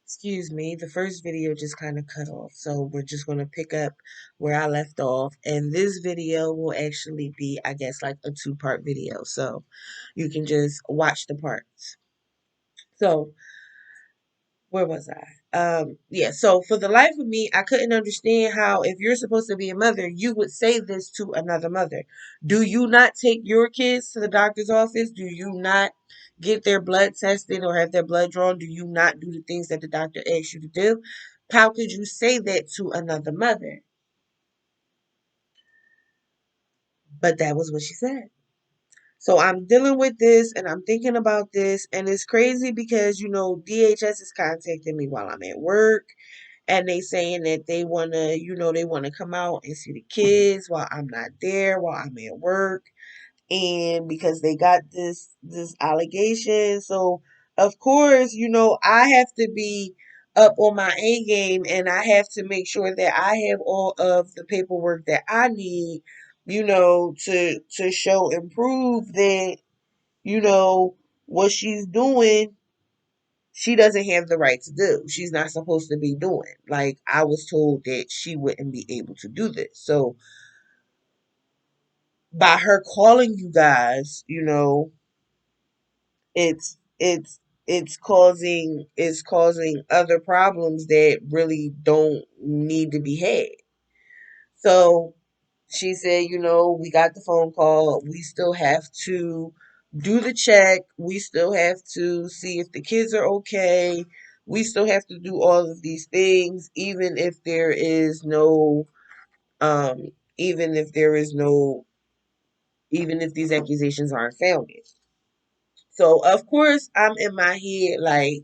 Excuse me, the first video just kind of cut off, so we're just going to pick up where I left off. And this video will actually be, I guess, like a two-part video, so you can just watch the parts. So, where was I? Yeah, so for the life of me, I couldn't understand how, if you're supposed to be a mother, you would say this to another mother. Do you not take your kids to the doctor's office? Do you not get their blood tested or have their blood drawn? Do you not do the things that the doctor asks you to do? How could you say that to another mother? But that was what she said. So I'm dealing with this and I'm thinking about this, and it's crazy because DHS is contacting me while I'm at work, and they saying that they wanna come out and see the kids while I'm not there, while I'm at work, and because they got this allegation. So of course, I have to be up on my A game, and I have to make sure that I have all of the paperwork that I need, to show and prove that, you know, what she's doing, she doesn't have the right to do. She's not supposed to be doing. Like, I was told that she wouldn't be able to do this. So by her calling you guys, it's causing other problems that really don't need to be had. So she said, we got the phone call. We still have to do the check. We still have to see if the kids are okay. We still have to do all of these things, um, even if there is no, even if these accusations aren't founded. So of course I'm in my head like,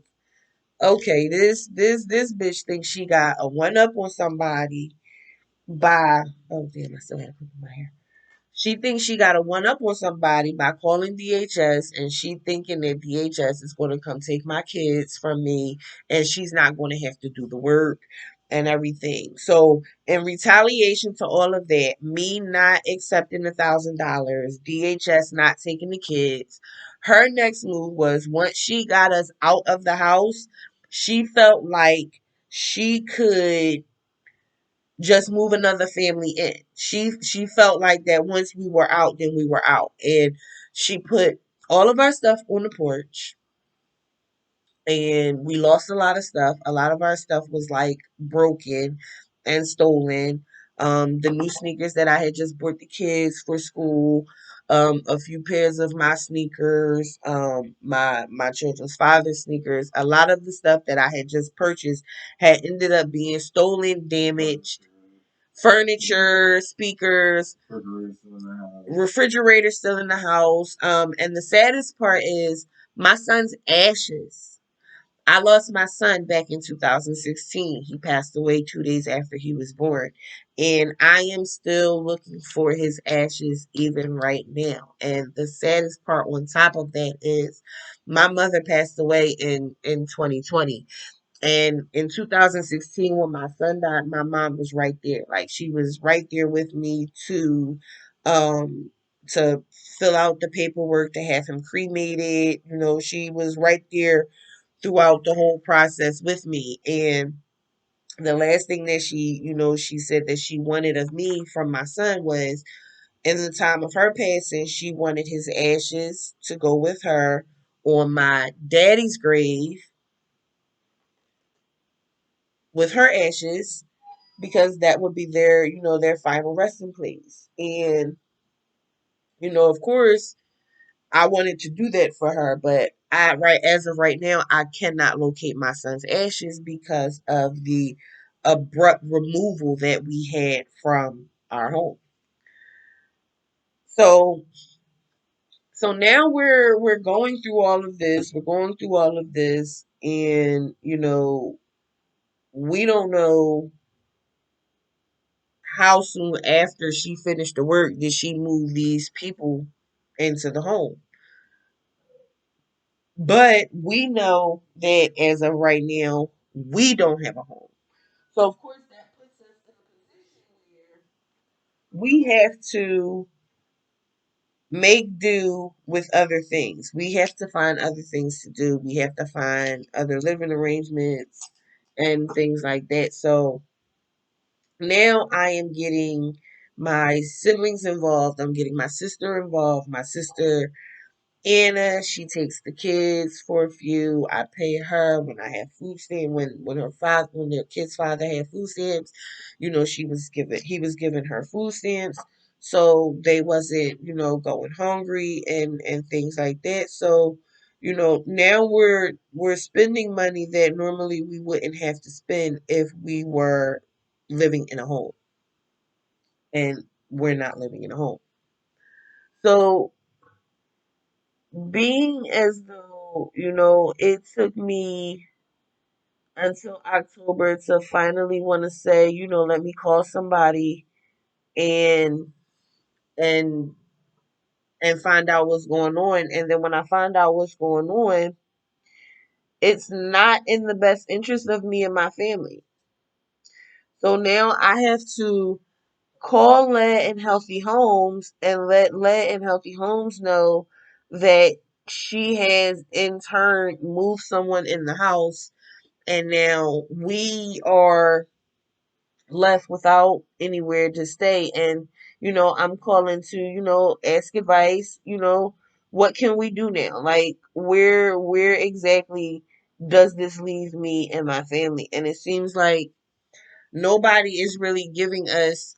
okay, this bitch thinks she got a one up on somebody by, oh damn, I still had to put my hair. She thinks she got a one up on somebody by calling DHS, and she thinking that DHS is going to come take my kids from me, and she's not going to have to do the work and everything. So in retaliation to all of that, me not accepting $1,000, DHS not taking the kids, her next move was, once she got us out of the house, she felt like she could just move another family in. She felt like that once we were out, then we were out. And she put all of our stuff on the porch, and we lost a lot of stuff. A lot of our stuff was like broken and stolen. The new sneakers that I had just bought the kids for school, a few pairs of my sneakers, my children's father's sneakers. A lot of the stuff that I had just purchased had ended up being stolen, damaged, furniture, speakers, refrigerator still in the house. And the saddest part is my son's ashes. I lost my son back in 2016. He passed away 2 days after he was born. And I am still looking for his ashes even right now. And the saddest part on top of that is my mother passed away in 2020. And in 2016, when my son died, my mom was right there. Like, she was right there with me um to fill out the paperwork to have him cremated. She was right there throughout the whole process with me. And the last thing that she said that she wanted of me from my son was, in the time of her passing, she wanted his ashes to go with her on my daddy's grave with her ashes, because that would be their final resting place. And of course, I wanted to do that for her, but as of right now, I cannot locate my son's ashes because of the abrupt removal that we had from our home. So now we're going through all of this. We're going through all of this, and we don't know how soon after she finished the work did she move these people into the home. But we know that as of right now, we don't have a home. So of course that puts us in a position where we have to make do with other things. We have to find other things to do. We have to find other living arrangements and things like that. So now I am getting my siblings involved. I'm getting my sister involved. My sister Anna, she takes the kids for a few. I pay her when I have food stamps. When the kid's father had food stamps, he was giving her food stamps, so they wasn't going hungry and things like that. So now we're spending money that normally we wouldn't have to spend if we were living in a home, and we're not living in a home. So being as though, it took me until October to finally want to say, let me call somebody and and and find out what's going on. And then when I find out what's going on, it's not in the best interest of me and my family. So now I have to call Lead and Healthy Homes and let Lead and Healthy Homes know that she has in turn moved someone in the house, and now we are left without anywhere to stay. And I'm calling to ask advice. What can we do now? Like, where exactly does this leave me and my family? And it seems like nobody is really giving us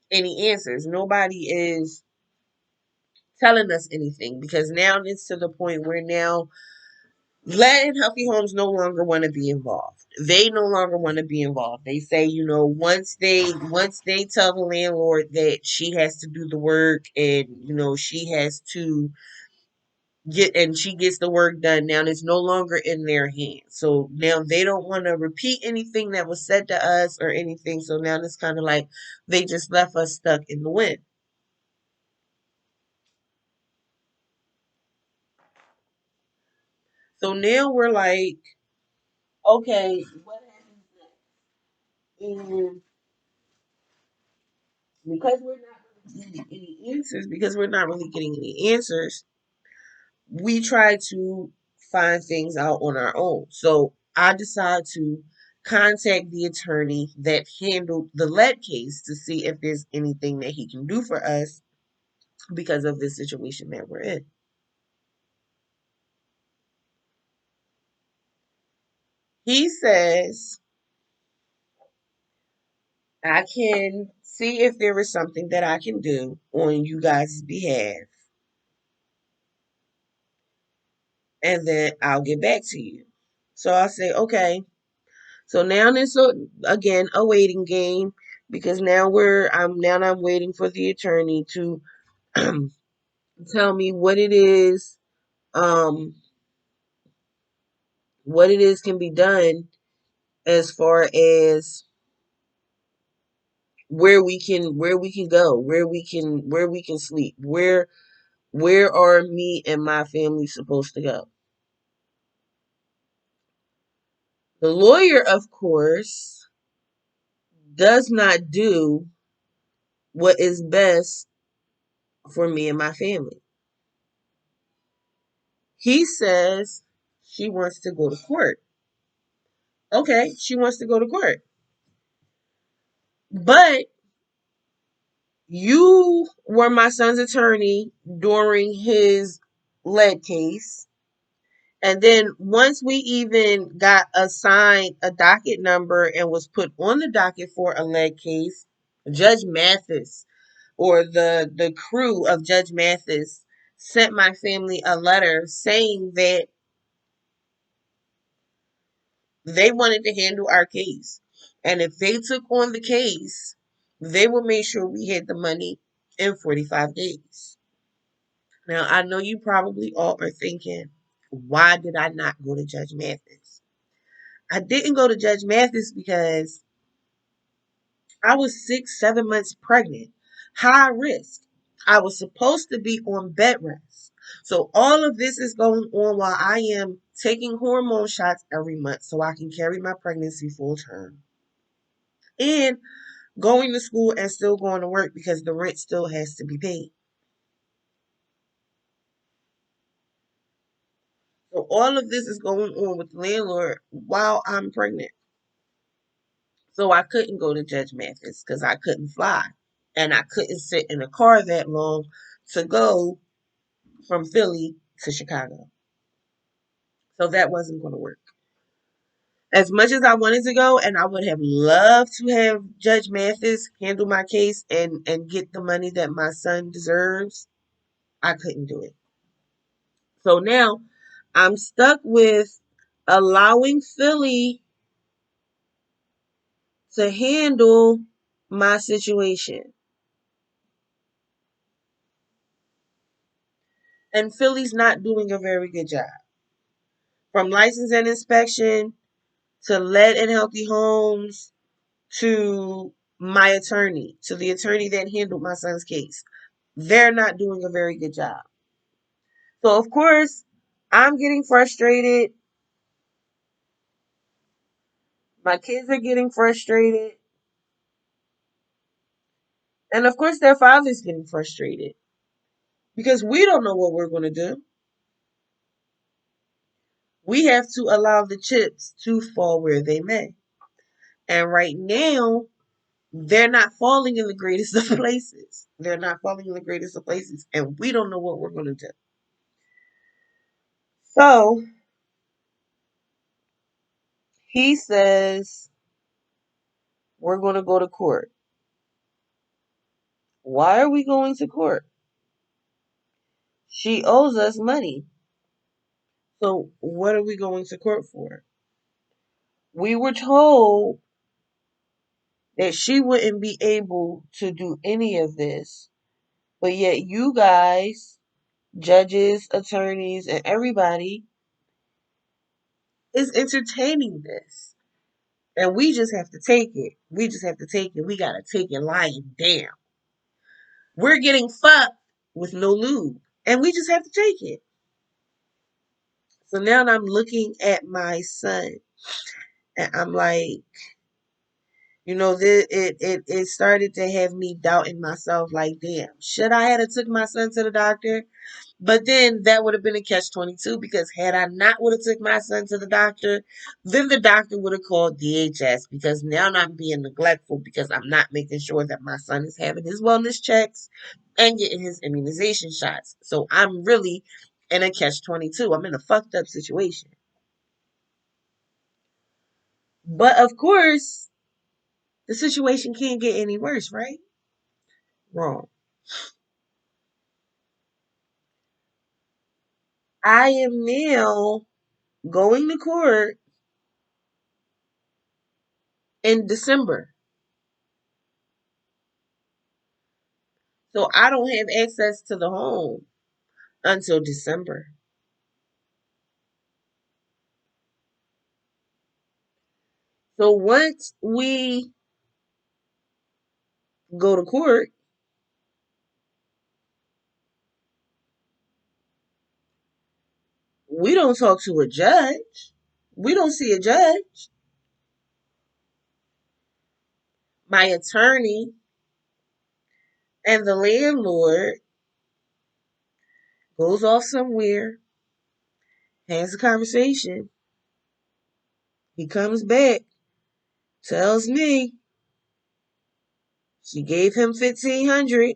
any answers. Nobody is telling us anything, because now it's to the point where now Let Healthy Homes no longer want to be involved. They no longer want to be involved. They say, once they tell the landlord that she has to do the work, and she has to she gets the work done, now it's no longer in their hands. So now they don't want to repeat anything that was said to us or anything. So now it's kind of like they just left us stuck in the wind. So now we're like, okay, what happens next? And because we're not really getting any answers, we try to find things out on our own. So I decided to contact the attorney that handled the lead case to see if there's anything that he can do for us because of this situation that we're in. He says I can see if there is something that I can do on you guys' behalf, and then I'll get back to you. So I say, okay. So now it's again a waiting game, because I'm waiting for the attorney to tell me um what it is can be done, as far as where we can go, where we can sleep, where are me and my family supposed to go. The lawyer, of course, does not do what is best for me and my family. He says she wants to go to court. Okay, she wants to go to court. But you were my son's attorney during his lead case. And then once we even got assigned a docket number and was put on the docket for a lead case, Judge Mathis, or the crew of Judge Mathis, sent my family a letter saying that they wanted to handle our case. And if they took on the case, they would make sure we had the money in 45 days. Now, I know you probably all are thinking, why did I not go to Judge Mathis? I didn't go to Judge Mathis because I was 6, 7 months pregnant, high risk. I was supposed to be on bed rest. So all of this is going on while I am taking hormone shots every month so I can carry my pregnancy full term. And going to school and still going to work because the rent still has to be paid. So all of this is going on with the landlord while I'm pregnant. So I couldn't go to Judge Mathis because I couldn't fly. And I couldn't sit in a car that long to go from Philly to Chicago. So that wasn't going to work. As much as I wanted to go, and I would have loved to have Judge Mathis handle my case and get the money that my son deserves, I couldn't do it. So now I'm stuck with allowing Philly to handle my situation. And Philly's not doing a very good job. From license and inspection to lead and healthy homes to my attorney, to the attorney that handled my son's case. They're not doing a very good job. So, of course, I'm getting frustrated. My kids are getting frustrated. And, of course, their father's getting frustrated because we don't know what we're going to do. We have to allow the chips to fall where they may. And right now, they're not falling in the greatest of places. They're not falling in the greatest of places. And we don't know what we're going to do. So he says, we're going to go to court. Why are we going to court? She owes us money. So what are we going to court for? We were told that she wouldn't be able to do any of this. But yet you guys, judges, attorneys, and everybody is entertaining this. And we just have to take it. We just have to take it. We got to take it lying down. We're getting fucked with no lube. And we just have to take it. So now I'm looking at my son. And I'm like, it started to have me doubting myself. Like, damn, should I have took my son to the doctor? But then that would have been a catch-22 because had I not would have took my son to the doctor, then the doctor would have called DHS because now I'm being neglectful because I'm not making sure that my son is having his wellness checks and getting his immunization shots. So I'm really in a catch-22. I'm in a fucked up situation. But of course, the situation can't get any worse, right? Wrong. I am now going to court in December. So I don't have access to the home until December. So once we go to court, we don't talk to a judge. We don't see a judge. My attorney and the landlord goes off somewhere, has a conversation. He comes back, tells me she gave him 1,500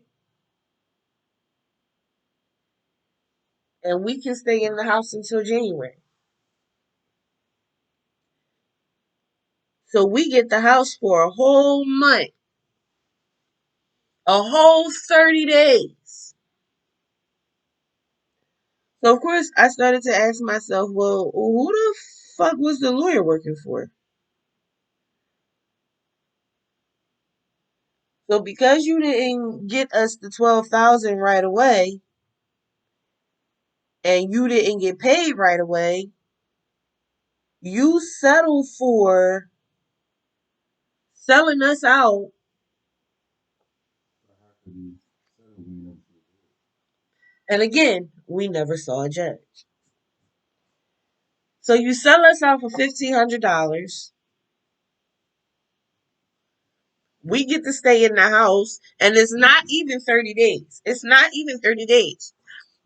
and we can stay in the house until January. So we get the house for a whole month, a whole 30 days. So of course I started to ask myself, well, who the fuck was the lawyer working for? So because you didn't get us the 12,000 right away and you didn't get paid right away, you settled for selling us out. And again, we never saw a judge. So you sell us out for $1,500. We get to stay in the house, and it's not even 30 days. It's not even 30 days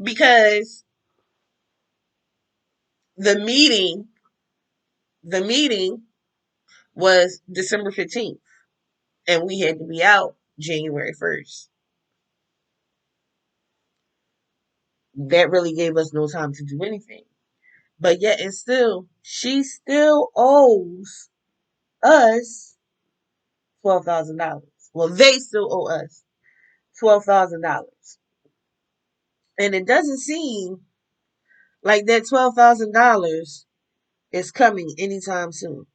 because The meeting, the meeting was December 15th, and we had to be out January 1st. That really gave us no time to do anything. But yet and still, she still owes us $12,000. Well, they still owe us $12,000. And it doesn't seem like that $12,000 is coming anytime soon.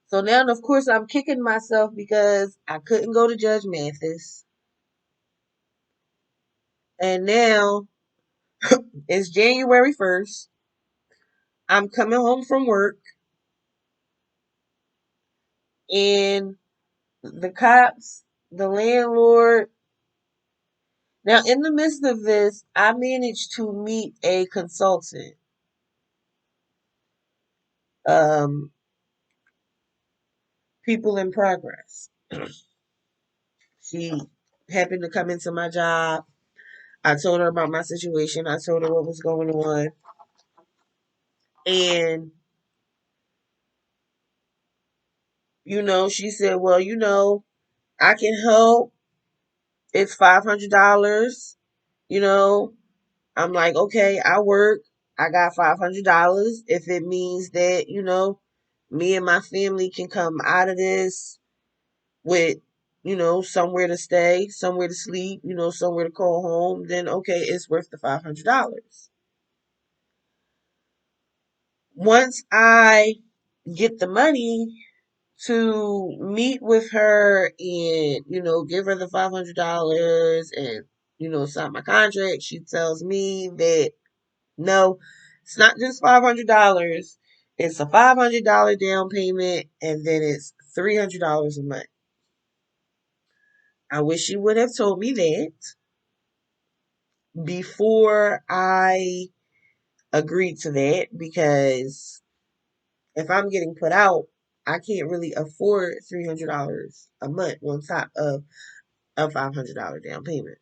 So now, of course, I'm kicking myself because I couldn't go to Judge Mathis. And now it's January 1st. I'm coming home from work, and the cops, the landlord. Now, in the midst of this, I managed to meet a consultant. Um, People in progress. She happened to come into my job. I told her about my situation. I told her what was going on. And, she said, well, I can help. It's $500. You know, I'm like, okay, I work. I got $500. If it means that, me and my family can come out of this with, somewhere to stay, somewhere to sleep, somewhere to call home, then okay, it's worth the $500. Once I get the money to meet with her and, give her the $500 and, sign my contract, she tells me that no, it's not just $500. It's a $500 down payment and then it's $300 a month. I wish she would have told me that before I agreed to that, because if I'm getting put out, I can't really afford $300 a month on top of a $500 down payment.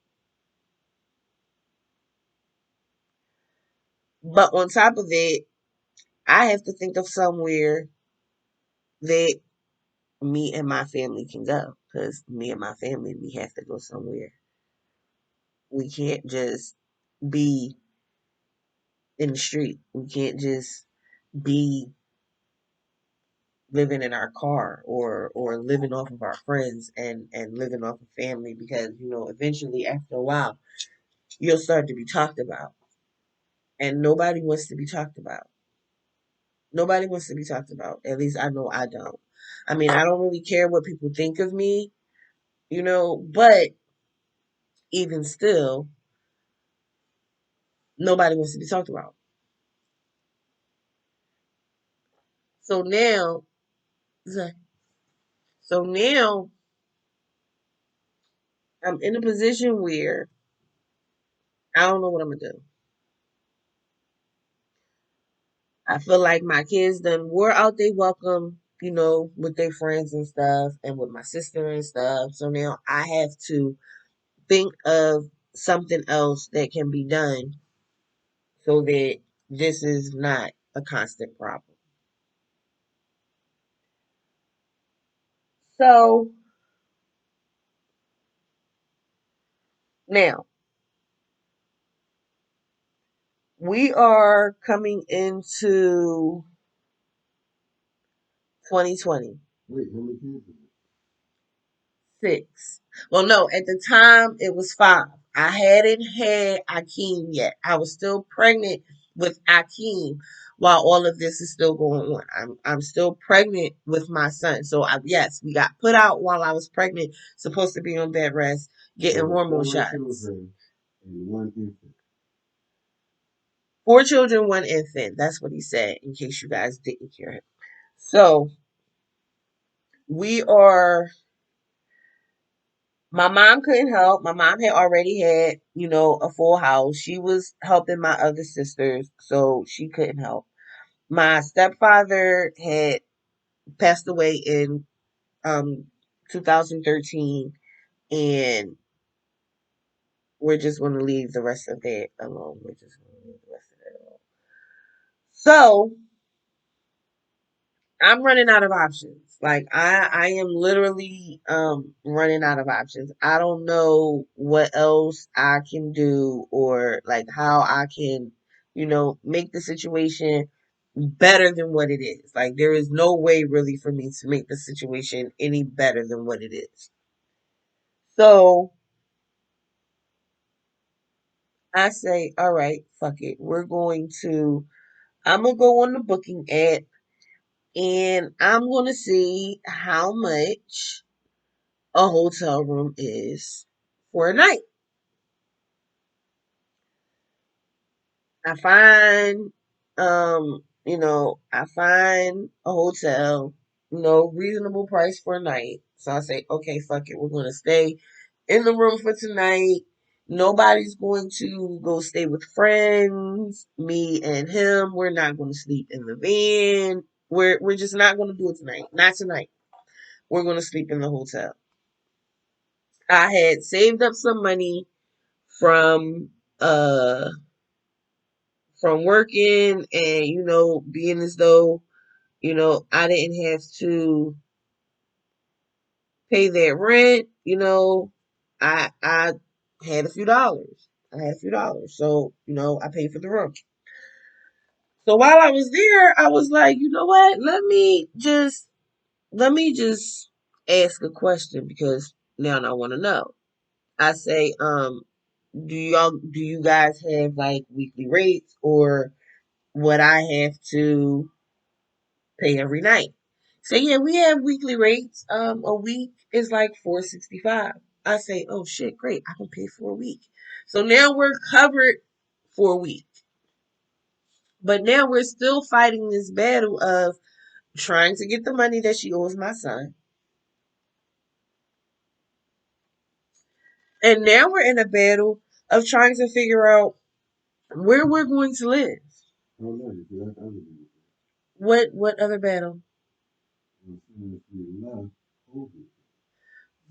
But on top of it, I have to think of somewhere that me and my family can go, because me and my family, we have to go somewhere. We can't just be in the street. We can't just be living in our car or living off of our friends and living off of family, because eventually after a while you'll start to be talked about, and nobody wants to be talked about. Nobody wants to be talked about. At least I know I don't. I mean, I don't really care what people think of me, but even still, nobody wants to be talked about. So now, so now I'm in a position where I don't know what I'm gonna do. I feel like my kids done wore out they welcome, with their friends and stuff and with my sister and stuff. So now I have to think of something else that can be done so that this is not a constant problem. So now we are coming into 2020. Wait, how many kids? Six. Well, no, at the time it was five. I hadn't had Akeem yet. I was still pregnant with Akeem while all of this is still going on. I'm still pregnant with my son. So yes, we got put out while I was pregnant, supposed to be on bed rest, getting hormone shots. And one infant. Four children, one infant. That's what he said, in case you guys didn't hear him. So we are my mom couldn't help. My mom had already had, a full house. She was helping my other sisters, so she couldn't help. My stepfather had passed away in um 2013, and we're just going to leave the rest of that alone. We're just going to leave the rest So I'm running out of options. Like I am literally running out of options. I don't know what else I can do or like how I can, make the situation better than what it is. Like there is no way really for me to make the situation any better than what it is. So I say, all right, fuck it. I'm gonna go on the booking app and I'm gonna see how much a hotel room is for a night. I find a hotel, reasonable price for a night. So I say, okay, fuck it, we're gonna stay in the room for tonight. Nobody's going to go stay with friends. Me and him, we're not going to sleep in the van. We're just not going to do it tonight. Not tonight. We're going to sleep in the hotel. I had saved up some money from uh from working and being as though I didn't have to pay that rent. I had a few dollars. So I paid for the room. So while I was there, I was like, you know what? Let me just ask a question because now I want to know. I say, do you guys have like weekly rates or what I have to pay every night? So yeah, we have weekly rates. A week is like $465. I say, oh shit, great, I can pay for a week. So now we're covered for a week. But now we're still fighting this battle of trying to get the money that she owes my son. And now we're in a battle of trying to figure out where we're going to live. What other battle?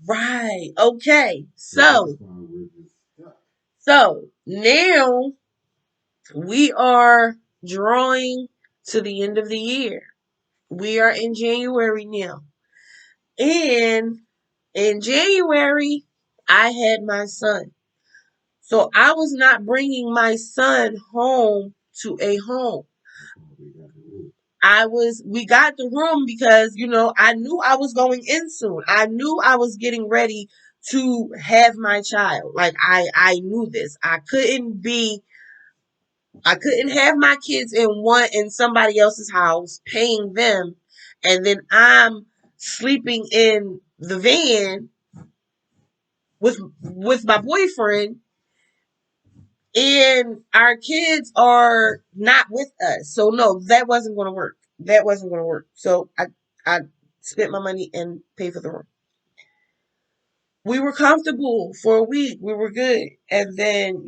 Right. Okay. So now we are drawing to the end of the year. We are in January now. And in January, I had my son. So I was not bringing my son home to a home. We got the room because, I knew I was going in soon. I knew I was getting ready to have my child. Like I knew this. I couldn't have my kids in somebody else's house, paying them, and then I'm sleeping in the van with my boyfriend, and our kids are not with us. So no, that wasn't going to work. That wasn't going to work. So I spent my money and paid for the room. We were comfortable for a week. We were good. And then,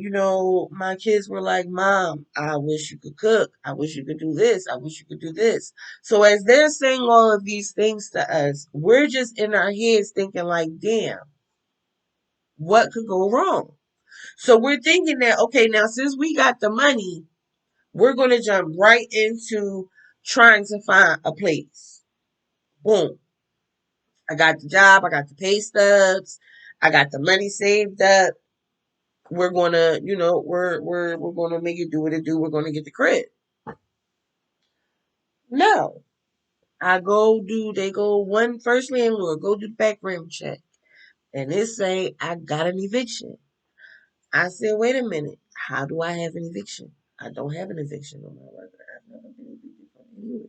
my kids were like, Mom, I wish you could cook. I wish you could do this. I wish you could do this. So as they're saying all of these things to us, we're just in our heads thinking like, damn, what could go wrong? So we're thinking that, okay, now since we got the money, we're going to jump right into trying to find a place. Boom. I got the job. I got the pay stubs. I got the money saved up. We're gonna, we're gonna make it do what it do. We're gonna get the crib. No, they go one first landlord go do the background check, and it say I got an eviction. I said, wait a minute, how do I have an eviction? I don't have an eviction on my record. I've never been evicted from anywhere.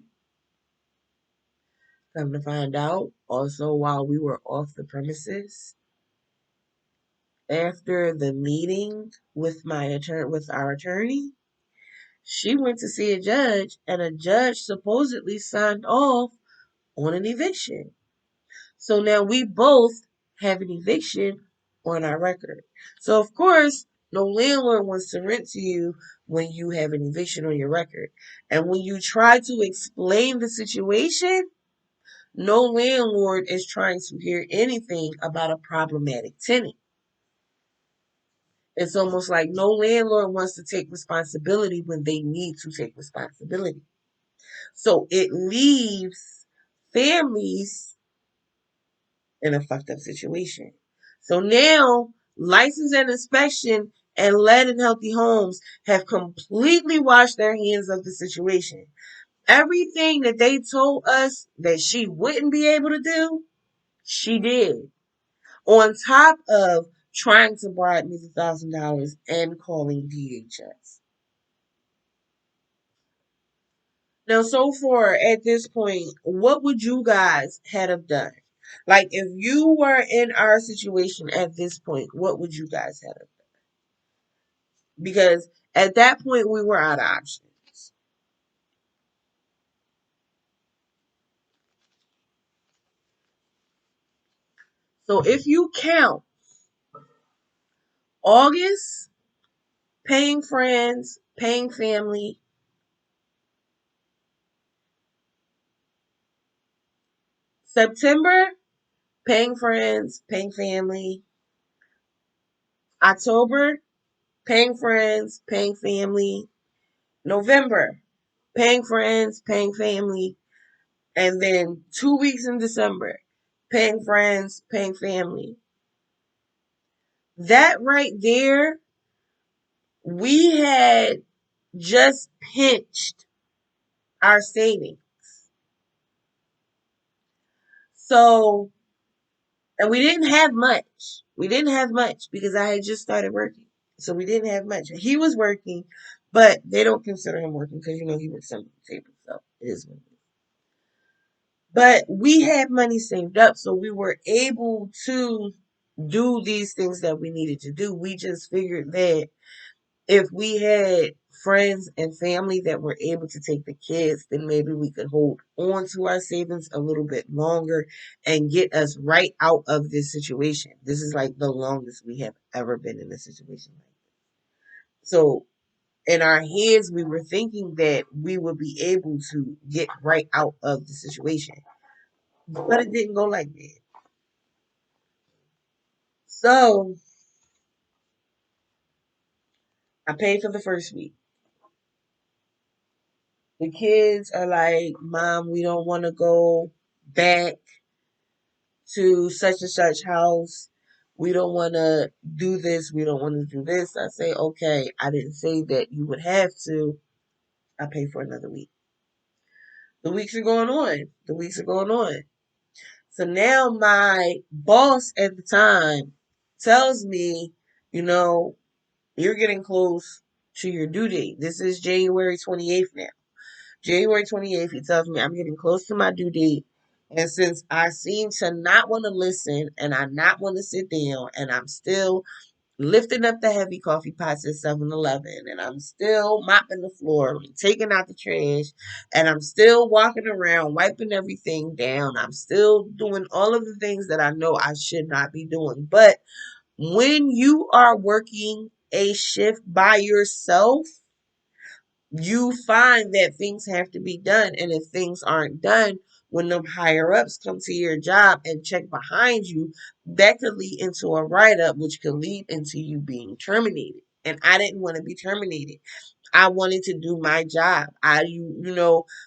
Come to find out, also while we were off the premises, after the meeting with our attorney, she went to see a judge, and a judge supposedly signed off on an eviction. So now we both have an eviction on our record. So, of course, no landlord wants to rent to you when you have an eviction on your record. And when you try to explain the situation, no landlord is trying to hear anything about a problematic tenant. It's almost like no landlord wants to take responsibility when they need to take responsibility. So it leaves families in a fucked up situation. So now, license and inspection and lead and healthy homes have completely washed their hands of the situation. Everything that they told us that she wouldn't be able to do, she did. On top of trying to bribe me $1,000 and calling DHS. Now, so far at this point, what would you guys have done? Like, if you were in our situation at this point, what would you guys have done? Because at that point, we were out of options. So if you count August, paying friends, paying family, September, paying friends, paying family, October, paying friends, paying family, November, paying friends, paying family, and then 2 weeks in December, paying friends, paying family. That right there, we had just pinched our savings. So, and we didn't have much. We didn't have much because I had just started working. So we didn't have much. He was working, but they don't consider him working because, he works on the table. So it is what it is. But we had money saved up, so we were able to do these things that we needed to do. We just figured that if we had friends and family that were able to take the kids, then maybe we could hold on to our savings a little bit longer and get us right out of this situation. This is like the longest we have ever been in a situation like this. So in our heads, we were thinking that we would be able to get right out of the situation, but it didn't go like that. So I paid for the first week. The kids are like, Mom, we don't want to go back to such and such house. We don't want to do this. We don't want to do this. I say, okay, I didn't say that you would have to. I pay for another week. The weeks are going on. The weeks are going on. So now my boss at the time tells me, you know, you're getting close to your due date. This is January 28th now. January 28th, he tells me I'm getting close to my due date. And since I seem to not want to listen and I not want to sit down and I'm still lifting up the heavy coffee pots at 7-Eleven and I'm still mopping the floor and taking out the trash and I'm still walking around wiping everything down. I'm still doing all of the things that I know I should not be doing. But when you are working a shift by yourself, you find that things have to be done. And if things aren't done, when them higher ups come to your job and check behind you, that could lead into a write up, which could lead into you being terminated. And I didn't want to be terminated. I wanted to do my job.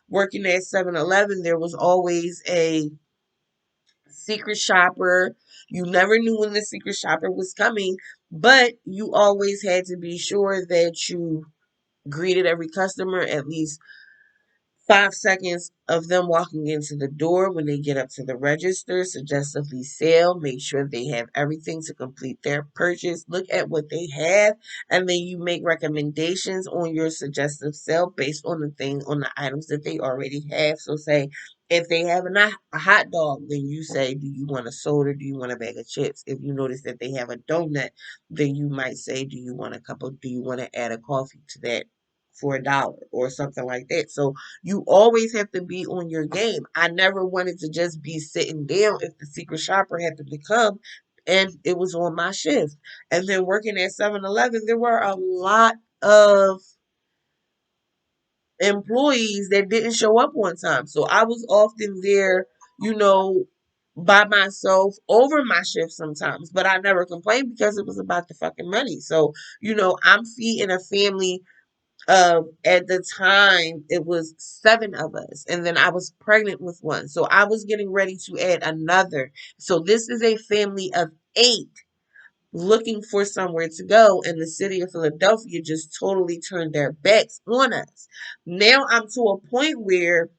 Working at 7-Eleven, there was always a secret shopper. You never knew when the secret shopper was coming, but you always had to be sure that you greeted every customer at least 5 seconds of them walking into the door when they get up to the register, suggestively sell, make sure they have everything to complete their purchase, look at what they have, and then you make recommendations on your suggestive sale based on the items that they already have. So say if they have a hot dog, then you say, do you want a soda? Do you want a bag of chips? If you notice that they have a donut, then you might say, do you want to add a coffee to that for $1 or something like that? So you always have to be on your game. I never wanted to just be sitting down if the secret shopper happened to come and it was on my shift. And then working at 7-Eleven, there were a lot of employees that didn't show up on time. So I was often there, you know, by myself over my shift sometimes, but I never complained because it was about the fucking money. So, I'm feeding a family of, at the time, it was seven of us, and then I was pregnant with one. So I was getting ready to add another. So this is a family of eight looking for somewhere to go, and the city of Philadelphia just totally turned their backs on us. Now I'm to a point where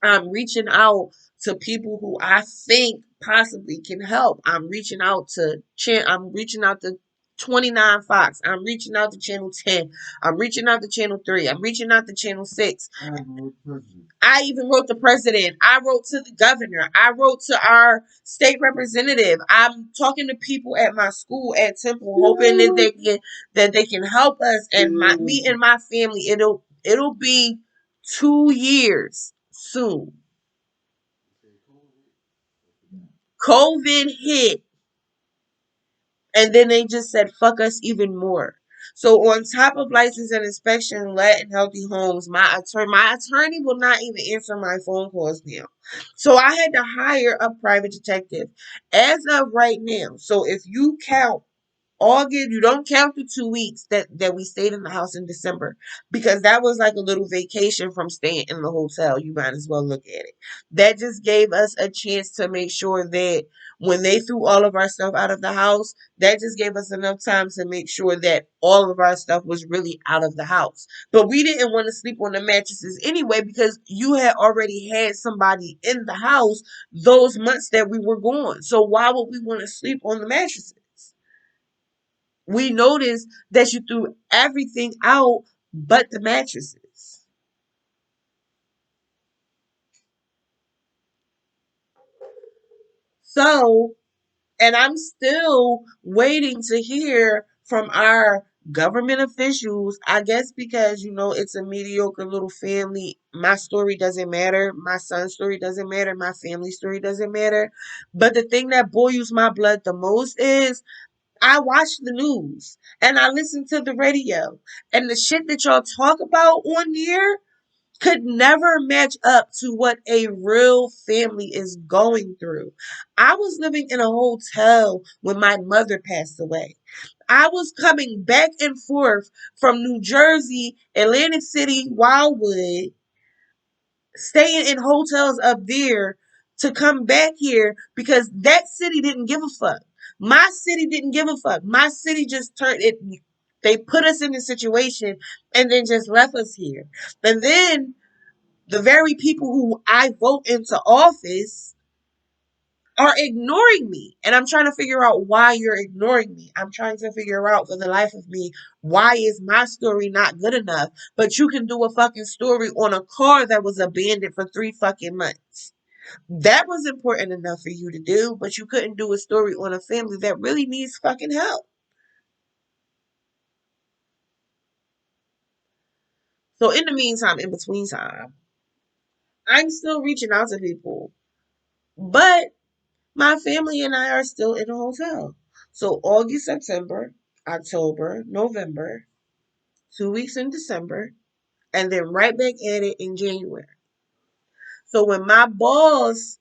I'm reaching out to people who I think possibly can help. I'm reaching out to 29 Fox. I'm reaching out to Channel 10. I'm reaching out to Channel 3. I'm reaching out to Channel 6. I even wrote the president. I wrote to the governor. I wrote to our state representative. I'm talking to people at my school at Temple, hoping that they can help us and me and my family. It'll be 2 years soon. COVID hit, and then they just said fuck us even more. So on top of license and inspection, let and healthy homes, my attorney will not even answer my phone calls now. So I had to hire a private detective as of right now. So if you count August, you don't count the 2 weeks that we stayed in the house in December, because that was like a little vacation from staying in the hotel. You might as well look at it. That just gave us a chance to make sure that when they threw all of our stuff out of the house, that just gave us enough time to make sure that all of our stuff was really out of the house. But we didn't want to sleep on the mattresses anyway, because you had already had somebody in the house those months that we were gone. So why would we want to sleep on the mattresses? We noticed that you threw everything out but the mattresses. So, and I'm still waiting to hear from our government officials. I guess because, it's a mediocre little family. My story doesn't matter. My son's story doesn't matter. My family story doesn't matter. But the thing that boils my blood the most is I watch the news and I listen to the radio, and the shit that y'all talk about on here could never match up to what a real family is going through. I was living in a hotel when my mother passed away. I was coming back and forth from New Jersey, Atlantic City, Wildwood, staying in hotels up there to come back here because that city didn't give a fuck. My city didn't give a fuck. My city just turned it. They put us in the situation and then just left us here. And then the very people who I vote into office are ignoring me. And I'm trying to figure out why you're ignoring me. I'm trying to figure out for the life of me, why is my story not good enough? But you can do a fucking story on a car that was abandoned for 3 fucking months. That was important enough for you to do, but you couldn't do a story on a family that really needs fucking help. So in the meantime, in between time, I'm still reaching out to people. But my family and I are still in a hotel. So August, September, October, November, 2 weeks in December, and then right back at it in January. So when my boss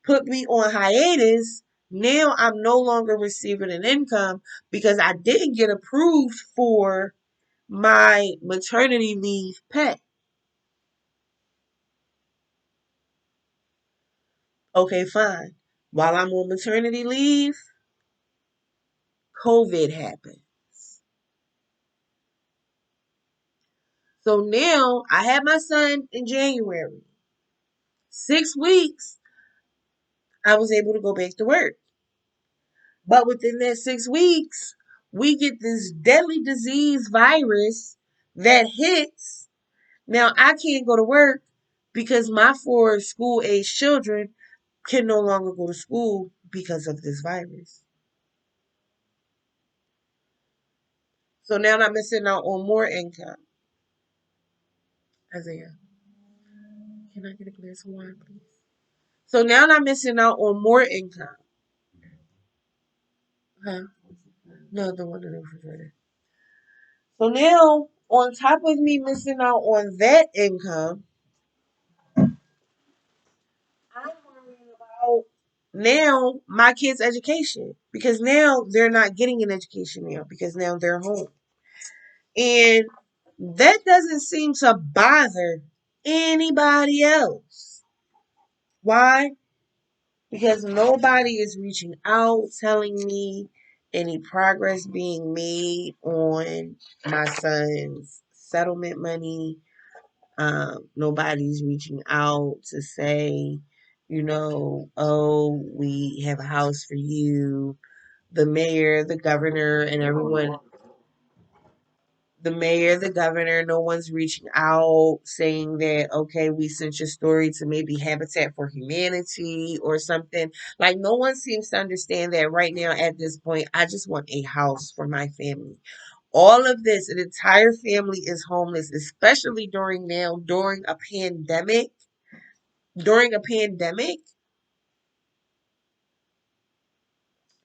put me on hiatus, now I'm no longer receiving an income because I didn't get approved for my maternity leave pay. Okay, fine. While I'm on maternity leave, COVID happened. So now I had my son in January. 6 weeks, I was able to go back to work. But within that 6 weeks, we get this deadly disease virus that hits. Now I can't go to work because my four school age children can no longer go to school because of this virus. So now I'm missing out on more income. Isaiah, can I get a glass of wine, please? So now I'm missing out on more income. Huh? No, the one in the refrigerator. So now, on top of me missing out on that income, I'm worrying about now my kids' education, because now they're not getting an education now because now they're home. And that doesn't seem to bother anybody else. Why? Because nobody is reaching out telling me any progress being made on my son's settlement money. Nobody's reaching out to say, oh, we have a house for you. The mayor, the governor, and everyone, the mayor, the governor, no one's reaching out saying that, okay, we sent your story to maybe Habitat for Humanity or something. Like, no one seems to understand that right now at this point. I just want a house for my family. All of this, an entire family is homeless, especially during a pandemic. During a pandemic.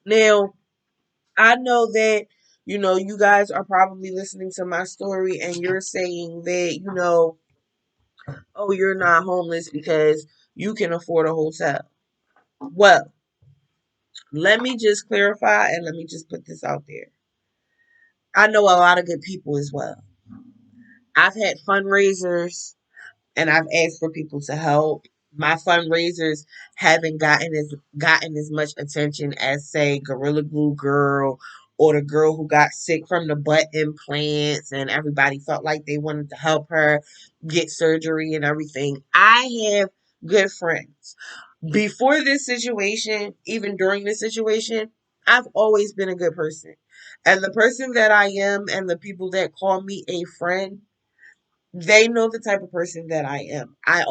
Now, I know that, you guys are probably listening to my story and you're saying that, oh, you're not homeless because you can afford a hotel. Well, let me just clarify and let me just put this out there. I know a lot of good people as well. I've had fundraisers and I've asked for people to help. My fundraisers haven't gotten as much attention as, say, Gorilla Glue Girl or the girl who got sick from the butt implants and everybody felt like they wanted to help her get surgery and everything. I have good friends. Before this situation, even during this situation, I've always been a good person. And the person that I am and the people that call me a friend, they know the type of person that I am. I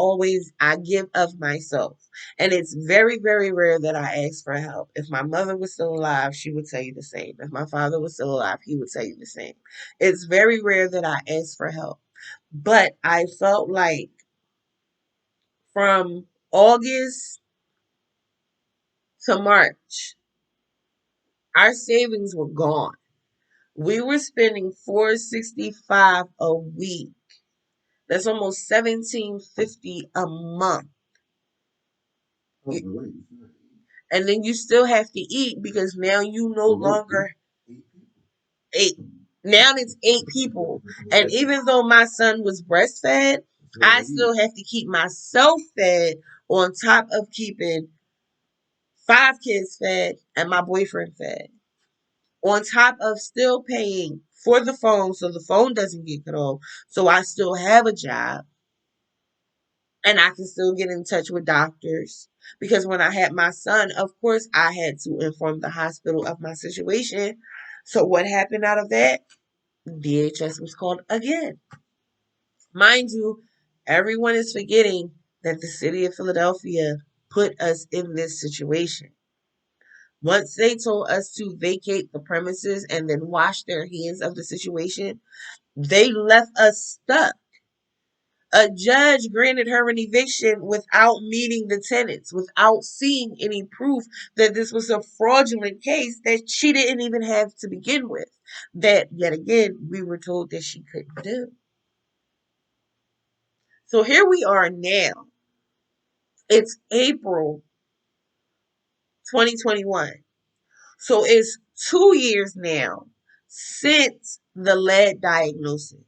give of myself. And it's very, very rare that I ask for help. If my mother was still alive, she would tell you the same. If my father was still alive, he would tell you the same. It's very rare that I ask for help. But I felt like from August to March, our savings were gone. We were spending $465 a week. That's almost $1750 a month. And then you still have to eat because now you no longer eight. Now it's 8 people. And even though my son was breastfed, I still have to keep myself fed on top of keeping 5 kids fed and my boyfriend fed. On top of still paying for the phone so the phone doesn't get cut off. So I still have a job and I can still get in touch with doctors. Because when I had my son, of course, I had to inform the hospital of my situation. So what happened out of that? DHS was called again. Mind you, everyone is forgetting that the city of Philadelphia put us in this situation. Once they told us to vacate the premises and then wash their hands of the situation, they left us stuck. A judge granted her an eviction without meeting the tenants, without seeing any proof that this was a fraudulent case that she didn't even have to begin with. That, yet again, we were told that she couldn't do. So here we are now. It's April 2021. So it's 2 years now since the lead diagnosis.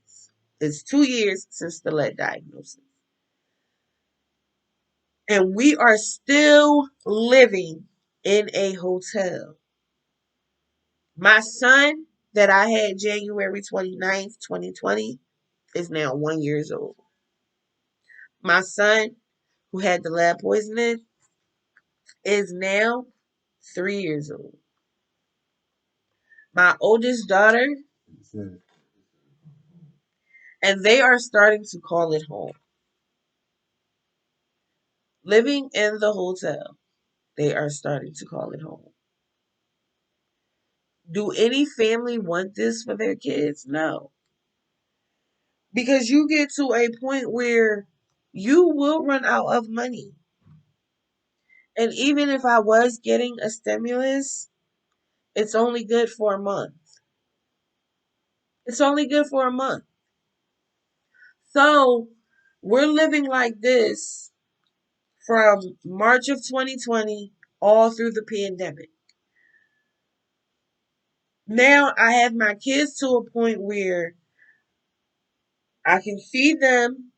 It's 2 years since the lead diagnosis. And we are still living in a hotel. My son that I had January 29th, 2020 is now 1 year old. My son who had the lead poisoning is now 3 years old. My oldest daughter, and they are starting to call it home. Living in the hotel, they are starting to call it home. Do any family want this for their kids? No. Because you get to a point where you will run out of money. And even if I was getting a stimulus, it's only good for a month. It's only good for a month. So we're living like this from March of 2020 all through the pandemic. Now I have my kids to a point where I can feed them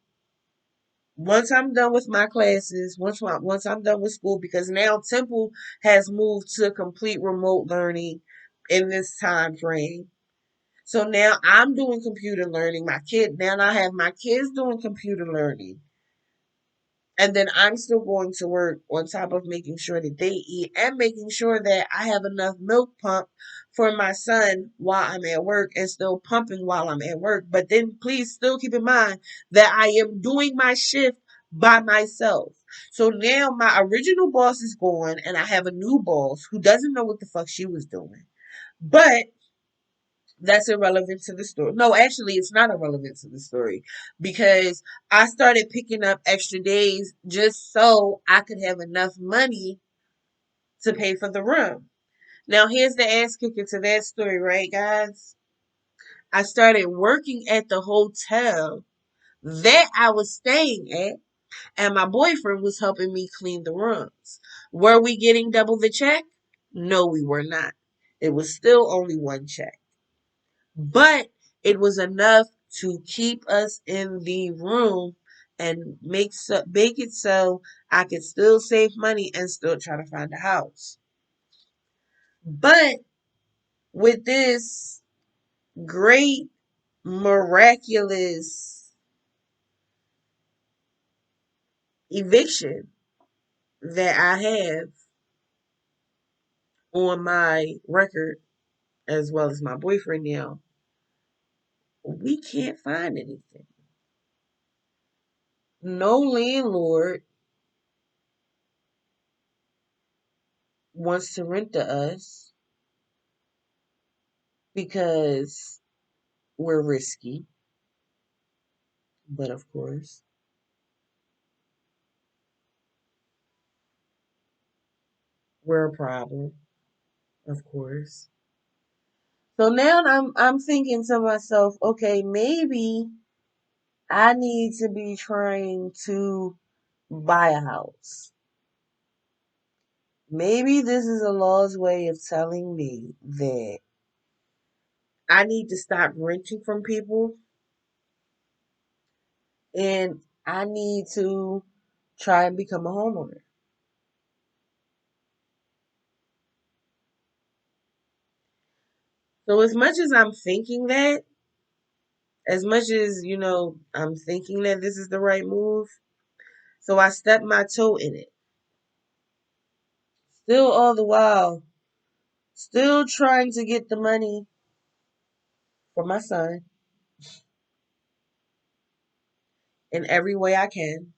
once I'm done with my classes, once I'm done with school, because now Temple has moved to complete remote learning in this time frame. So now I'm doing computer learning. Now I have my kids doing computer learning. And then I'm still going to work on top of making sure that they eat and making sure that I have enough milk pump for my son while I'm at work and still pumping while I'm at work. But then please still keep in mind that I am doing my shift by myself. So now my original boss is gone and I have a new boss who doesn't know what the fuck she was doing. But that's irrelevant to the story. No, actually, it's not irrelevant to the story because I started picking up extra days just so I could have enough money to pay for the room. Now, here's the ass kicker to that story, right, guys? I started working at the hotel that I was staying at, and my boyfriend was helping me clean the rooms. Were we getting double the check? No, we were not. It was still only one check. But it was enough to keep us in the room and make it so I could still save money and still try to find a house. But with this great miraculous eviction that I have on my record as well as my boyfriend now, we can't find anything. No landlord wants to rent to us because we're risky, but of course, we're a problem, of course. So now I'm thinking to myself, okay, maybe I need to be trying to buy a house. Maybe this is a law's way of telling me that I need to stop renting from people and I need to try and become a homeowner. So as much as I'm thinking that, as much as, I'm thinking that this is the right move, so I stepped my toe in it. Still all the while, still trying to get the money for my son in every way I can.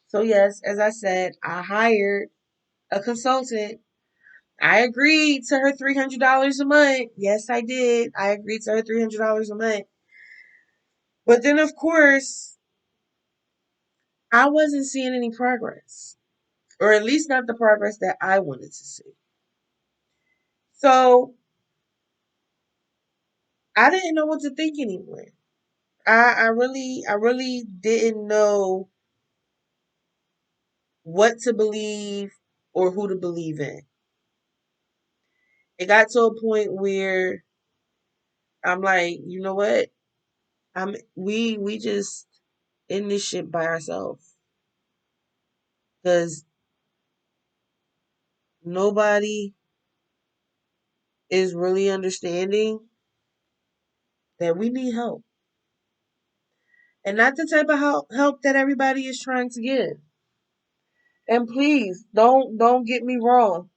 So yes, as I said, I hired a consultant. I agreed to her $300 a month. Yes, I did. I agreed to her $300 a month. But then, of course, I wasn't seeing any progress, or at least not the progress that I wanted to see. So I didn't know what to think anymore. I really didn't know what to believe or who to believe in. It got to a point where I'm like, you know what? We just in this shit by ourselves because nobody is really understanding that we need help, and not the type of help that everybody is trying to give. And please don't get me wrong.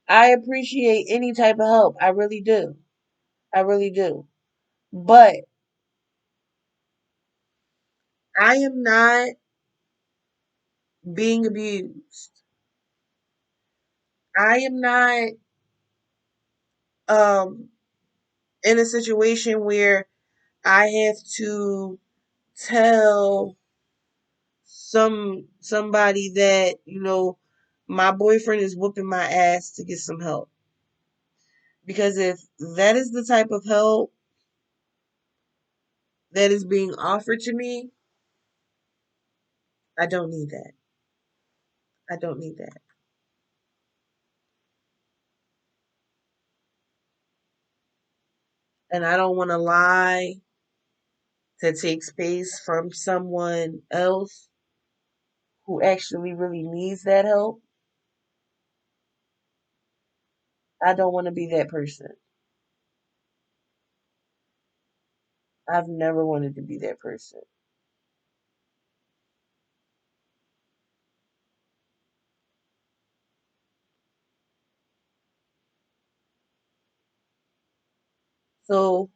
I appreciate any type of help. I really do. I really do. But I am not being abused. I am not um in a situation where I have to tell somebody that, my boyfriend is whooping my ass to get some help. Because if that is the type of help that is being offered to me, I don't need that. I don't need that. And I don't want to lie to take space from someone else who actually really needs that help. I don't want to be that person. I've never wanted to be that person. So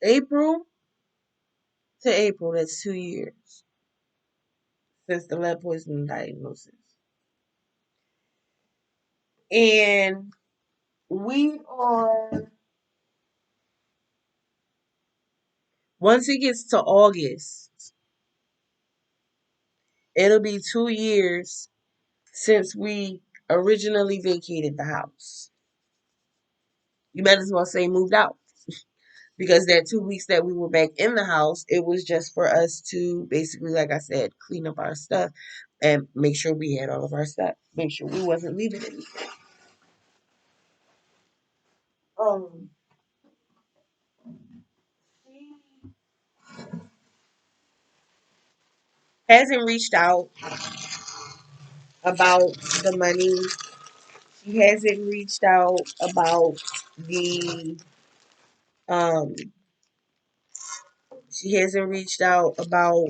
April to April, that's 2 years since the lead poisoning diagnosis. And we are, once it gets to August, it'll be 2 years since we originally vacated the house. You might as well say moved out. Because that 2 weeks that we were back in the house, it was just for us to basically, like I said, clean up our stuff and make sure we had all of our stuff. Make sure we wasn't leaving anything. Um, she hasn't reached out about the money. She hasn't reached out about the um she hasn't reached out about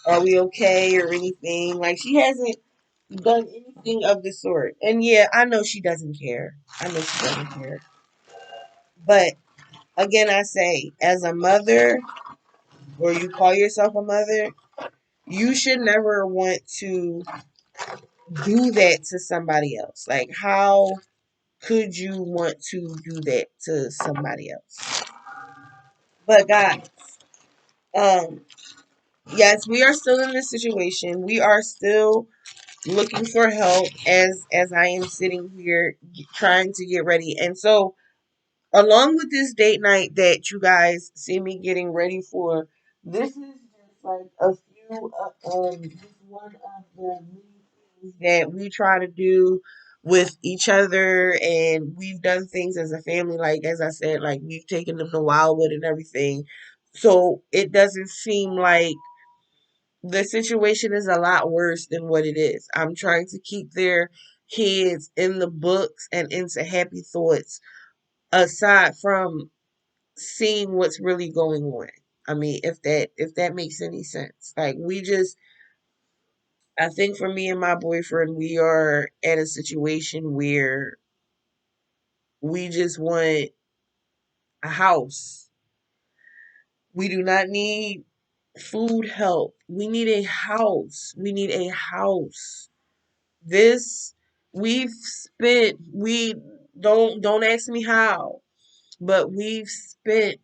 are we okay or anything. Like she hasn't done anything of the sort. And yeah, I know she doesn't care. I know she doesn't care. But again, I say, as a mother, or you call yourself a mother, you should never want to do that to somebody else. Like, how could you want to do that to somebody else? But guys, um, yes, we are still in this situation. We are still looking for help as I am sitting here trying to get ready. And so, along with this date night that you guys see me getting ready for, this is just like a few just one of the many things that we try to do with each other, and we've done things as a family. Like as I said, like we've taken them to Wildwood and everything, so it doesn't seem like the situation is a lot worse than what it is. I'm trying to keep their kids in the books and into happy thoughts aside from seeing what's really going on. I mean, if that makes any sense. Like we just I think for me and my boyfriend, we are at a situation where we just want a house. We do not need food help. We need a house. We need a house. This we don't ask me how, but we've spent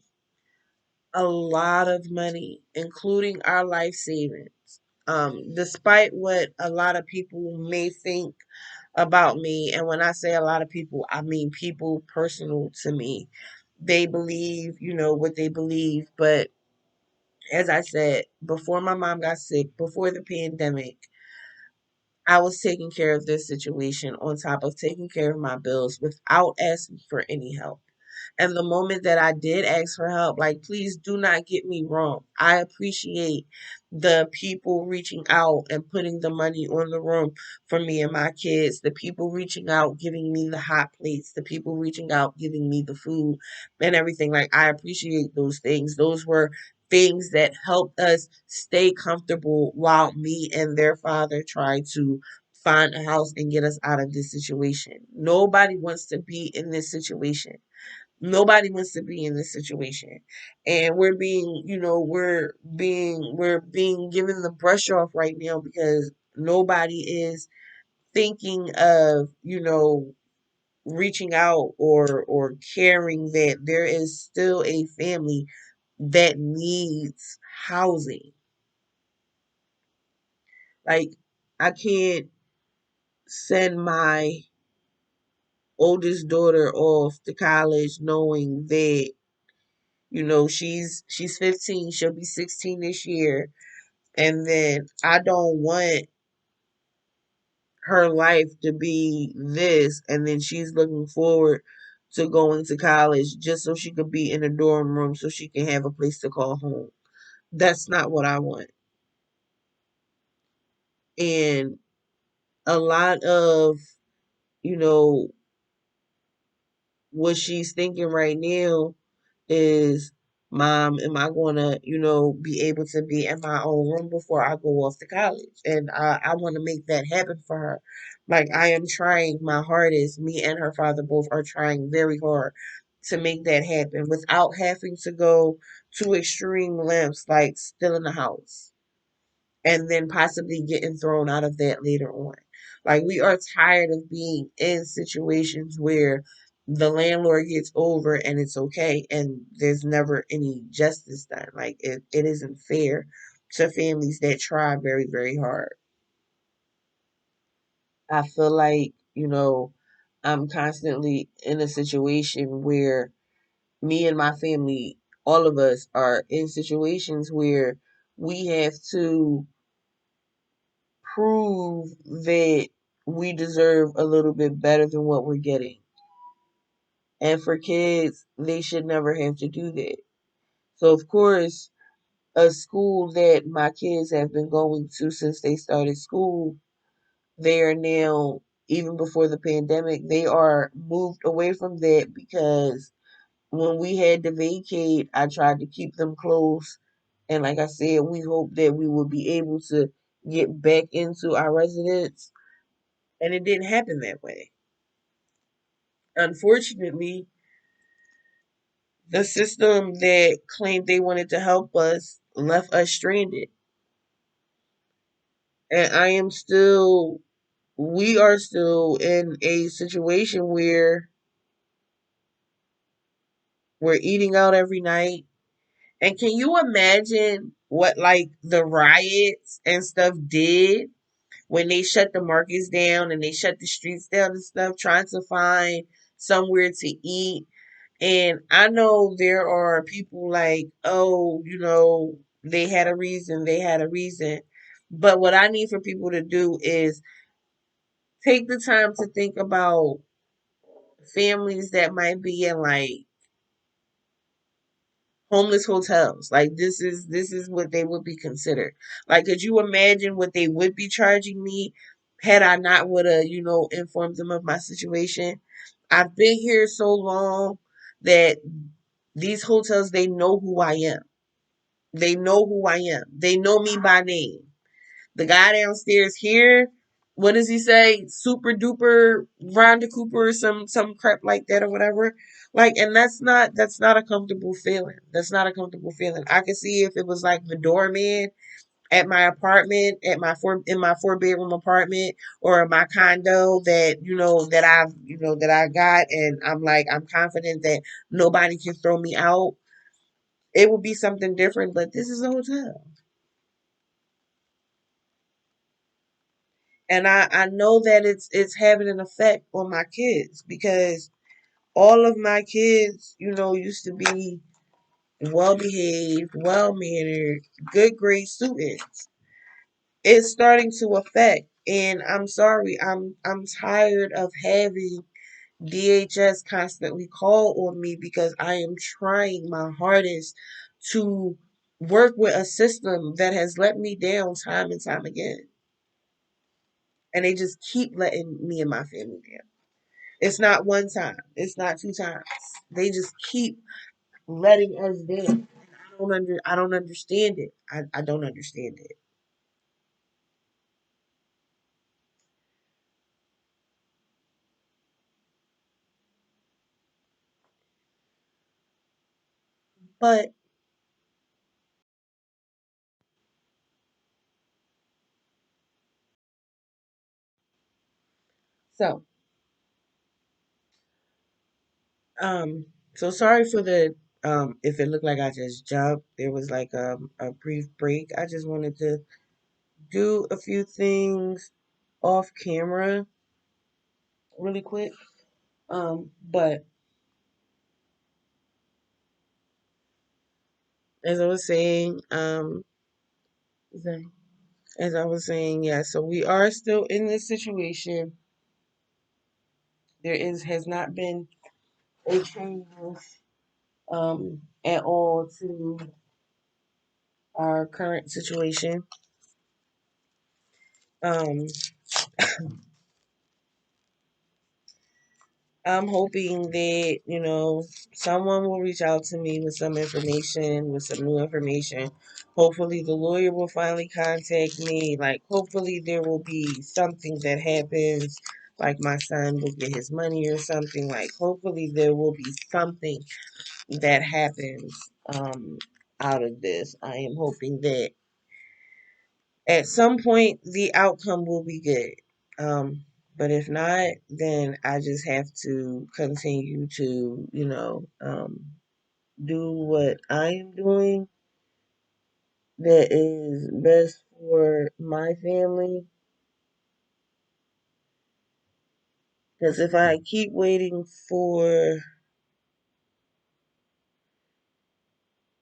a lot of money, including our life savings. Despite what a lot of people may think about me, and when I say a lot of people, I mean people personal to me. They believe, what they believe, but as I said, before my mom got sick, before the pandemic, I was taking care of this situation on top of taking care of my bills without asking for any help. And the moment that I did ask for help, like, please do not get me wrong. I appreciate the people reaching out and putting the money on the room for me and my kids, the people reaching out, giving me the hot plates, the people reaching out, giving me the food and everything. Like, I appreciate those things. Those were things that helped us stay comfortable while me and their father tried to find a house and get us out of this situation. Nobody wants to be in this situation. Nobody wants to be in this situation. And we're being, we're being given the brush off right now because nobody is thinking of, reaching out or caring that there is still a family that needs housing. Like I can't send my oldest daughter off to college knowing that she's 15, she'll be 16 this year, and then I don't want her life to be this, and then she's looking forward to going to college just so she could be in a dorm room so she can have a place to call home. That's not what I want. And a lot of, you know, what she's thinking right now is, Mom, am I going to, be able to be in my own room before I go off to college? And I want to make that happen for her. Like, I am trying my hardest. Me and her father both are trying very hard to make that happen without having to go to extreme lengths, like still in the house and then possibly getting thrown out of that later on. Like, we are tired of being in situations where the landlord gets over and it's okay and there's never any justice done. Like, it isn't fair to families that try very, very hard. I feel like, I'm constantly in a situation where me and my family, all of us are in situations where we have to prove that we deserve a little bit better than what we're getting. And for kids, they should never have to do that. So, of course, a school that my kids have been going to since they started school, they are now, even before the pandemic, they are moved away from that because when we had to vacate, I tried to keep them close. And like I said, we hope that we will be able to get back into our residence. And it didn't happen that way. Unfortunately, the system that claimed they wanted to help us left us stranded. And we are still in a situation where we're eating out every night. And can you imagine what, like, the riots and stuff did when they shut the markets down and they shut the streets down and stuff, trying to find somewhere to eat? And I know there are people like, oh, they had a reason, they had a reason. But what I need for people to do is take the time to think about families that might be in, like, homeless hotels. Like, this is what they would be considered. Like, could you imagine what they would be charging me had I not would have, informed them of my situation? I've been here so long that these hotels, they know who I am. They know who I am. They know me by name. The guy downstairs here, what does he say? Super duper Rhonda Cooper or some crap like that or whatever. Like, and that's not a comfortable feeling. That's not a comfortable feeling. I could see if it was like the doorman at my apartment, at my four-bedroom apartment, or my condo that that I got, and I'm confident that nobody can throw me out. It would be something different, but this is a hotel. And I know that it's having an effect on my kids because all of my kids, used to be well behaved, well mannered, good grade students. It's starting to affect, and I'm sorry, I'm tired of having DHS constantly call on me because I am trying my hardest to work with a system that has let me down time and time again. And they just keep letting me and my family down. It's not one time. It's not two times. They just keep letting us down. I don't understand it. I don't understand it. But so um so sorry for the if it looked like I just jumped. There was like a brief break. I just wanted to do a few things off camera really quick. But as I was saying, as I was saying, yeah, so we are still in this situation. There is has not been a change at all to our current situation. Um, I'm hoping that, someone will reach out to me with some information, with some new information. Hopefully, the lawyer will finally contact me. Like, hopefully, there will be something that happens. Like, my son will get his money or something. Like, hopefully, there will be something that happens out of this. I am hoping that at some point the outcome will be good. Um, but if not, then I just have to continue to, do what I am doing that is best for my family. Because if I keep waiting for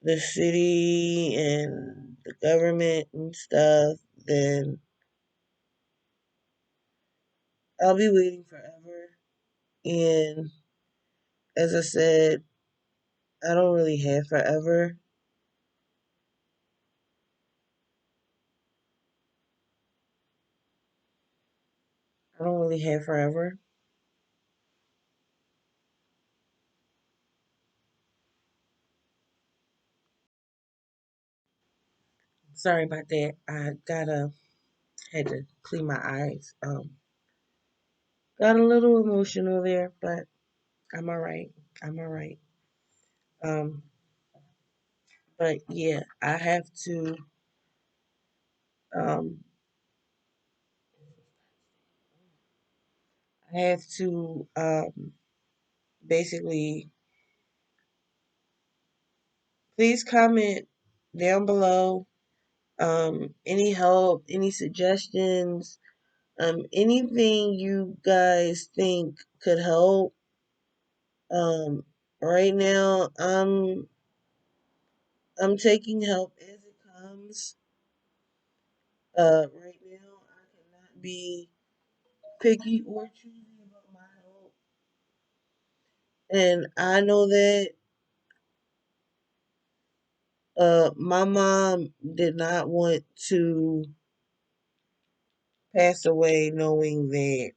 the city and the government and stuff, then I'll be waiting forever. And as I said, I don't really have forever. I don't really have forever. Sorry about that. I had to clean my eyes. Got a little emotional there, but I'm all right. I'm all right. Um, but yeah, um, I have to basically please comment down below. Any help, any suggestions, anything you guys think could help. Right now, I'm taking help as it comes. Right now, I cannot be picky or choosy about my help, and I know that my mom did not want to pass away knowing that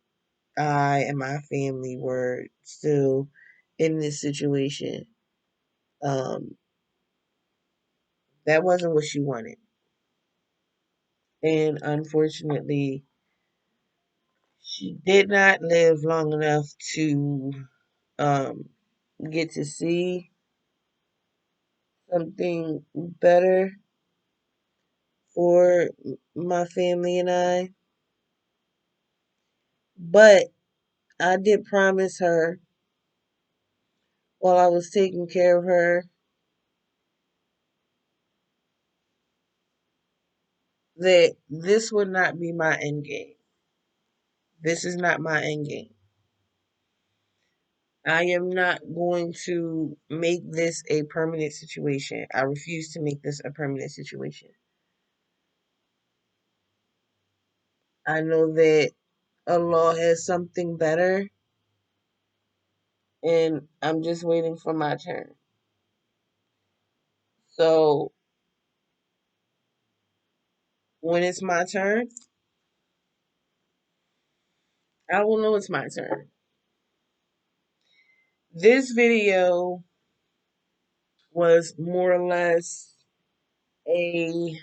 I and my family were still in this situation. Um, that wasn't what she wanted, and unfortunately, she did not live long enough to um, get to see something better for my family and I. But I did promise her while I was taking care of her that this would not be my end game. This is not my end game. I am not going to make this a permanent situation. I refuse to make this a permanent situation. I know that Allah has something better, and I'm just waiting for my turn. So when it's my turn, I will know it's my turn. This video was more or less a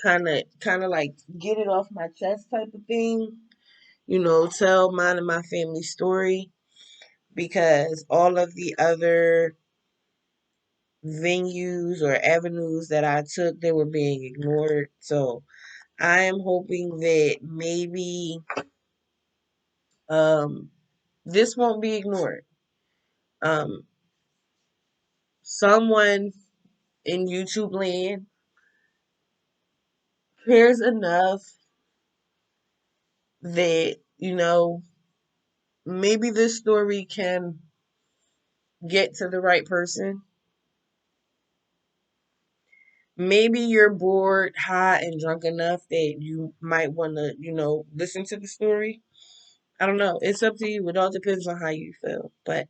kind of like get it off my chest type of thing. Tell mine and my family story because all of the other venues or avenues that I took, they were being ignored. So I am hoping that maybe um this won't be ignored. Um Someone in YouTube land cares enough that, maybe this story can get to the right person. Maybe you're bored, high, and drunk enough that you might want to, listen to the story. I don't know. It's up to you. It all depends on how you feel. But,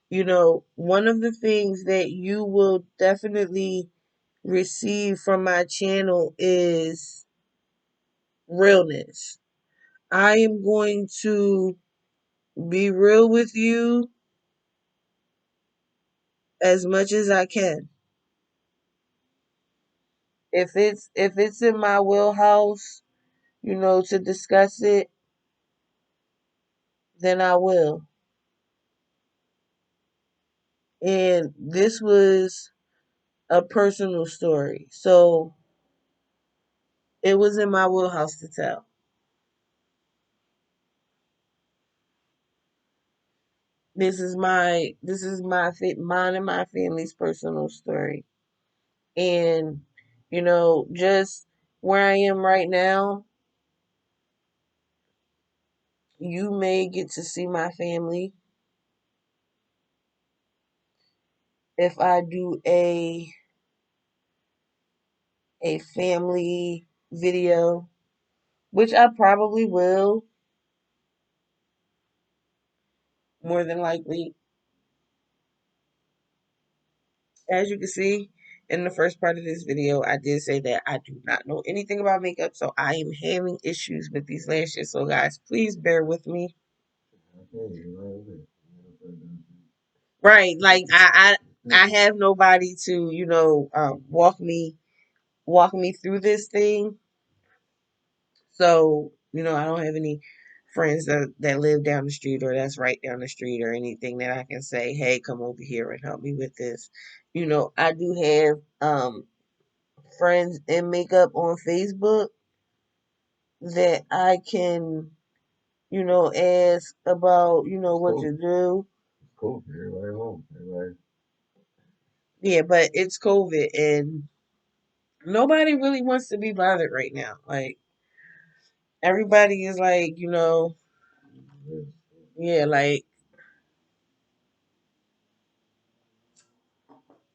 one of the things that you will definitely receive from my channel is realness. I am going to be real with you as much as I can. If it's in my wheelhouse, to discuss it, then I will. And this was a personal story. So it was in my wheelhouse to tell. Mine and my family's personal story. And just where I am right now, you may get to see my family if I do a family video, which I probably will, more than likely. As you can see in the first part of this video, I did say that I do not know anything about makeup, so I am having issues with these lashes. So guys, please bear with me. Right, like I have nobody to walk me through this thing. So I don't have any friends that live down the street or that's right down the street or anything that I can say, hey, come over here and help me with this. I do have friends in makeup on Facebook that I can, ask about, what to do. Cool. Everybody home. Everybody. Yeah, but it's COVID and nobody really wants to be bothered right now. Like everybody is like, yeah, like,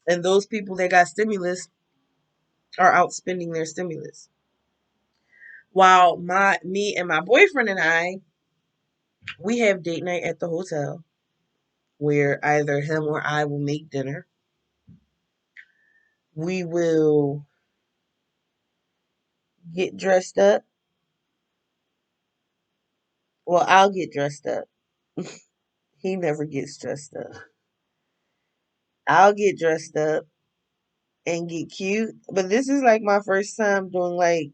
and those people that got stimulus are out spending their stimulus. While me and my boyfriend and we have date night at the hotel where either him or I will make dinner. We will get dressed up. Well, I'll get dressed up. He never gets dressed up. I'll get dressed up and get cute. But this is like my first time doing like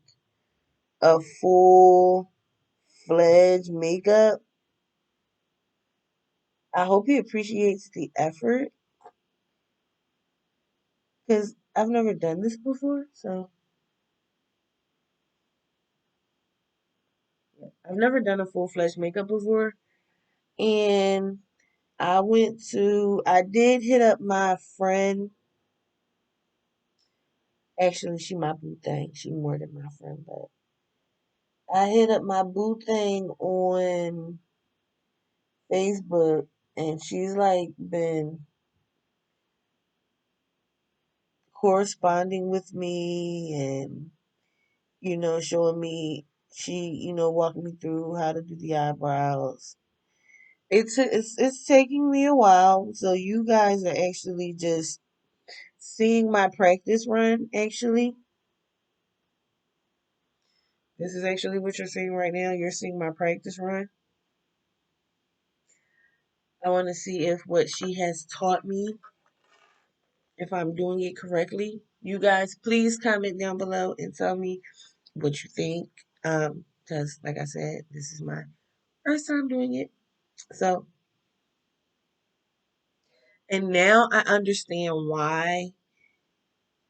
a full fledged makeup. I hope he appreciates the effort because I've never done this before. So I've never done a full fledged makeup before. And I did hit up my friend. Actually, she my boo thing. She more than my friend, but I hit up my boo thing on Facebook, and she's like been corresponding with me and showing me she walking me through how to do the eyebrows. It's taking me a while, so you guys are actually just seeing my practice run. Actually, this is actually what you're seeing right now. You're seeing my practice run. I want to see if what she has taught me, if I'm doing it correctly. You guys, please comment down below and tell me what you think. Because like I said, this is my first time doing it. So, and now I understand why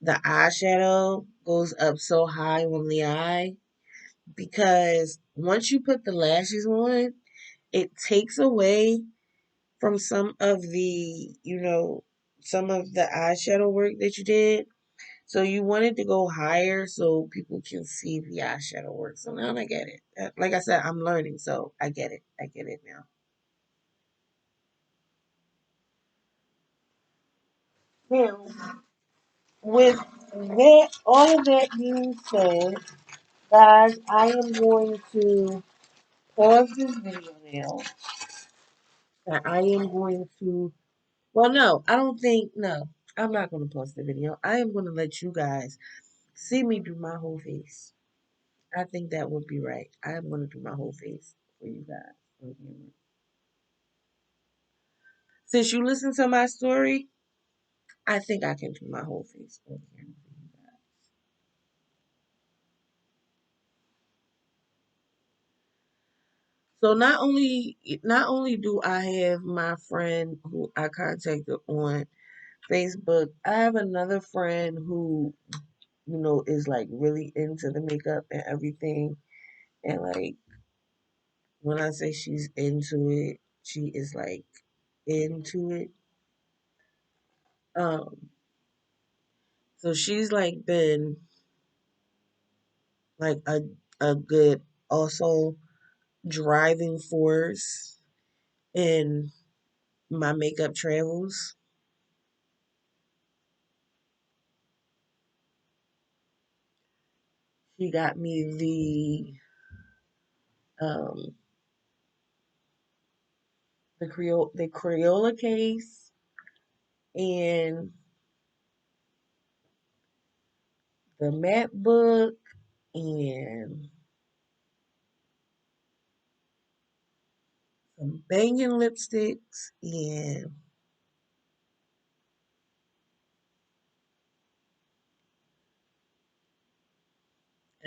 the eyeshadow goes up so high on the eye. Because once you put the lashes on, it takes away from some of the eyeshadow work that you did. So you wanted to go higher so people can see the eyeshadow work. So now I get it. Like I said, I'm learning, so I get it. I get it now. Now, with all of that being said, guys, I am going to pause this video now. And I am going to, well, no, I don't think, no, I'm not going to pause the video. I am going to let you guys see me do my whole face. I think that would be right. I am going to do my whole face for you guys on camera. Since you listened to my story, I think I can do my whole face on camera for you guys. So not only do I have my friend who I contacted on Facebook, I have another friend who, is like really into the makeup and everything. And like when I say she's into it, she is like into it. Um, so she's like been like a good also driving force in my makeup travels. She got me um the Crayola case and the matte book and some banging lipsticks and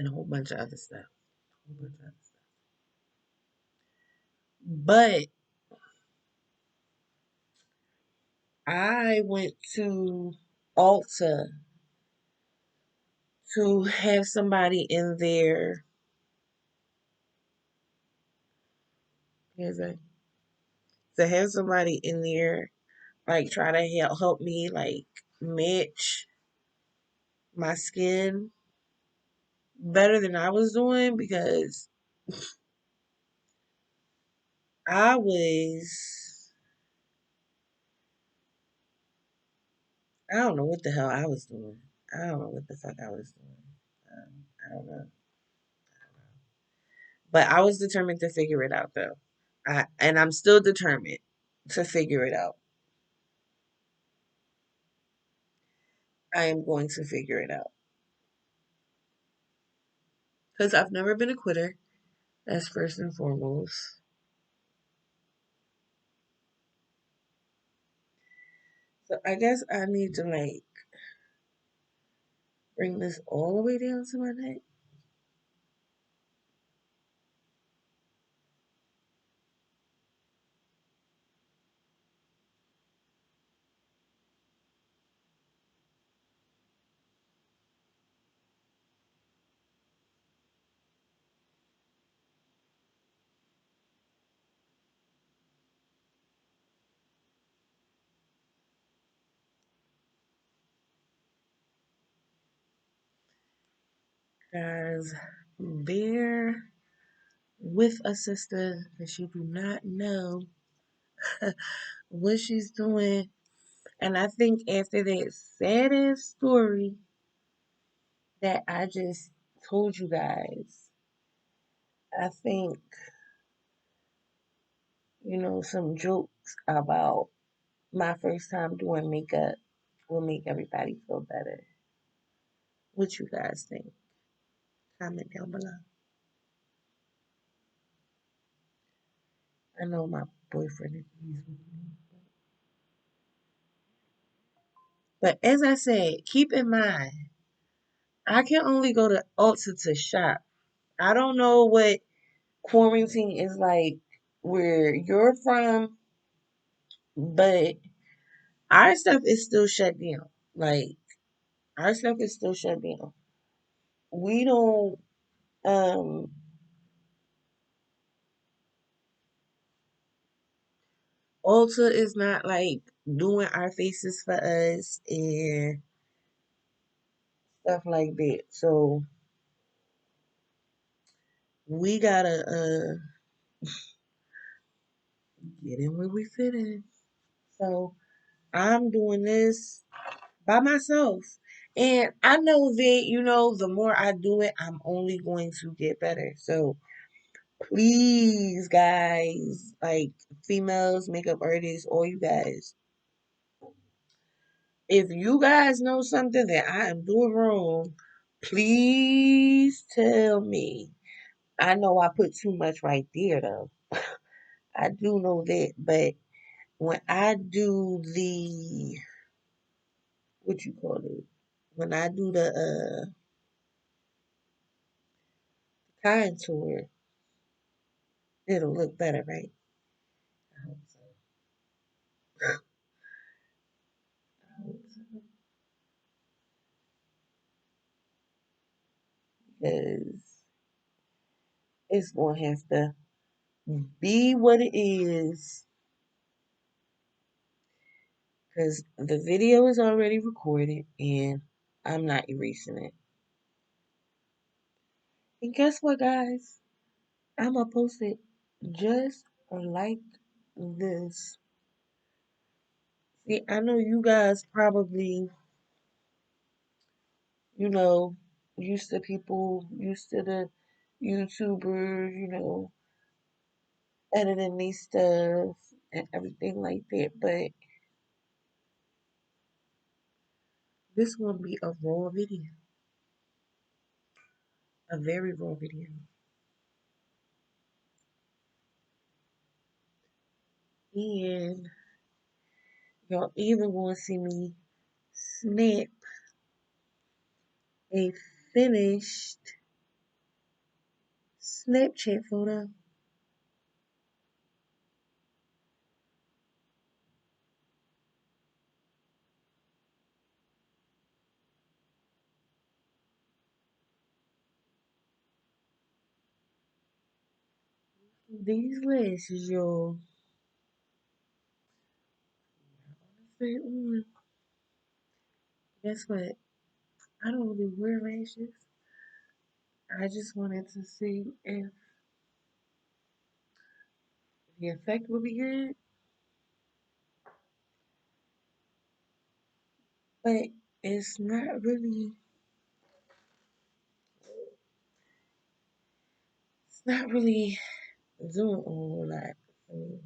a whole bunch of other stuff. A whole bunch of other stuff. But I went to Ulta to have somebody in there. Here's a to have somebody in there like try to help me like match my skin better than I was doing because I was I don't know what the hell I was doing. I don't know what the fuck I was doing. I don't know. But I was determined to figure it out though. And I'm still determined to figure it out. I am going to figure it out. Because I've never been a quitter. That's first and foremost. So I guess I need to like bring this all the way down to my neck. Guys, bear with a sister that she do not know what she's doing. And I think after that saddest story that I just told you guys, I think, some jokes about my first time doing makeup will make everybody feel better. What you guys think? Comment down below. I know my boyfriend agrees with me. But as I said, keep in mind, I can only go to Ulta to shop. I don't know what quarantine is like where you're from, but our stuff is still shut down. Like our stuff is still shut down. We don't um Ulta is not like doing our faces for us and stuff like that. So we gotta get in where we fit in. So I'm doing this by myself. And I know that, the more I do it, I'm only going to get better. So Please, guys, like females, makeup artists, all you guys, if you guys know something that I am doing wrong, please tell me. I know I put too much right there, though. I do know that, but when I do the what you call it, when I do the contour, it'll look better, right? I hope so. I hope so. Because it's gonna have to be what it is. Because the video is already recorded and I'm not erasing it. And guess what, guys? I'm gonna post it just like this. See, I know you guys probably, you know, used to people, used to the YouTubers, editing these stuff and everything like that. But this will be a raw video, a very raw video. And y'all even want to see me snap a finished Snapchat photo. These lashes, y'all. Say, guess what? I don't really wear lashes. I just wanted to see if the effect would be good, but it's not really. It's not really doing a whole lot. So,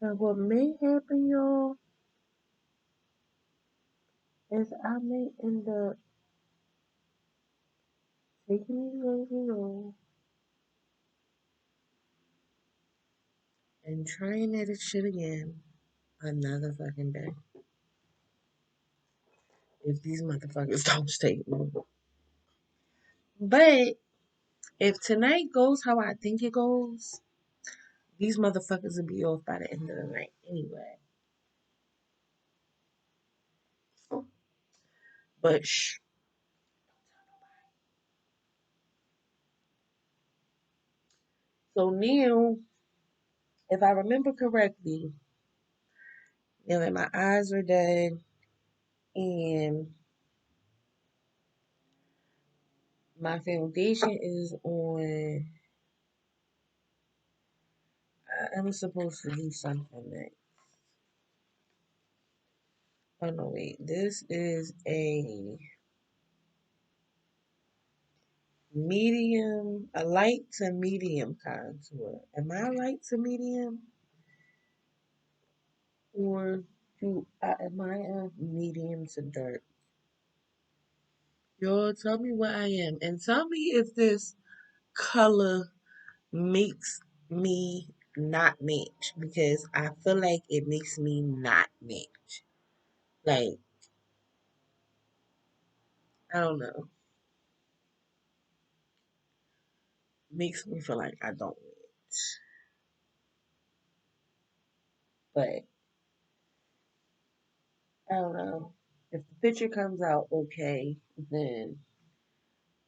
but what may happen, y'all, is I may end up taking these lashes off and trying that shit again another fucking day. If these motherfuckers don't stay me. But if tonight goes how I think it goes, these motherfuckers will be off by the end of the night anyway. But shh. So now, if I remember correctly, now that my eyes are done and my foundation is on, I'm supposed to do something next. Oh no, wait. This is a medium, a light to medium contour. Am I light to medium? Or am I a medium to dark? Y'all tell me what I am. And tell me if this color makes me not match. Because I feel like it makes me not match. Like, I don't know. Makes me feel like I don't match. But I don't know. If the picture comes out okay, then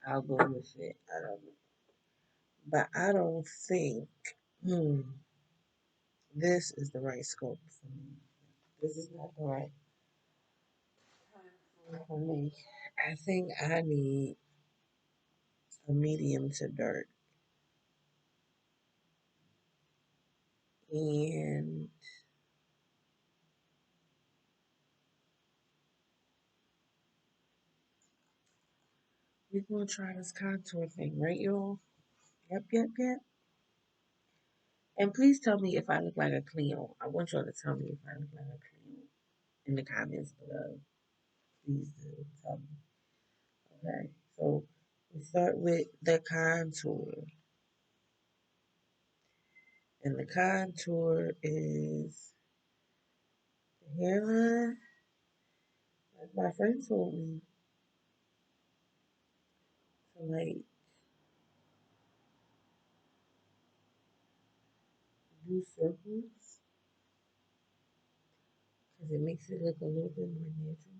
I'll go with it. I don't know. But I don't think this is the right scope for me. This is not the right contour for me. I think I need a medium to dark. And we're gonna try this contour thing, right, y'all? Yep, yep, yep. And please tell me if I look like a Cleo. I want y'all to tell me if I look like a Cleo in the comments below. Please do tell me. Okay, so we start with the contour. And the contour is the hairline. Like my friend told me to like do circles because it makes it look a little bit more natural.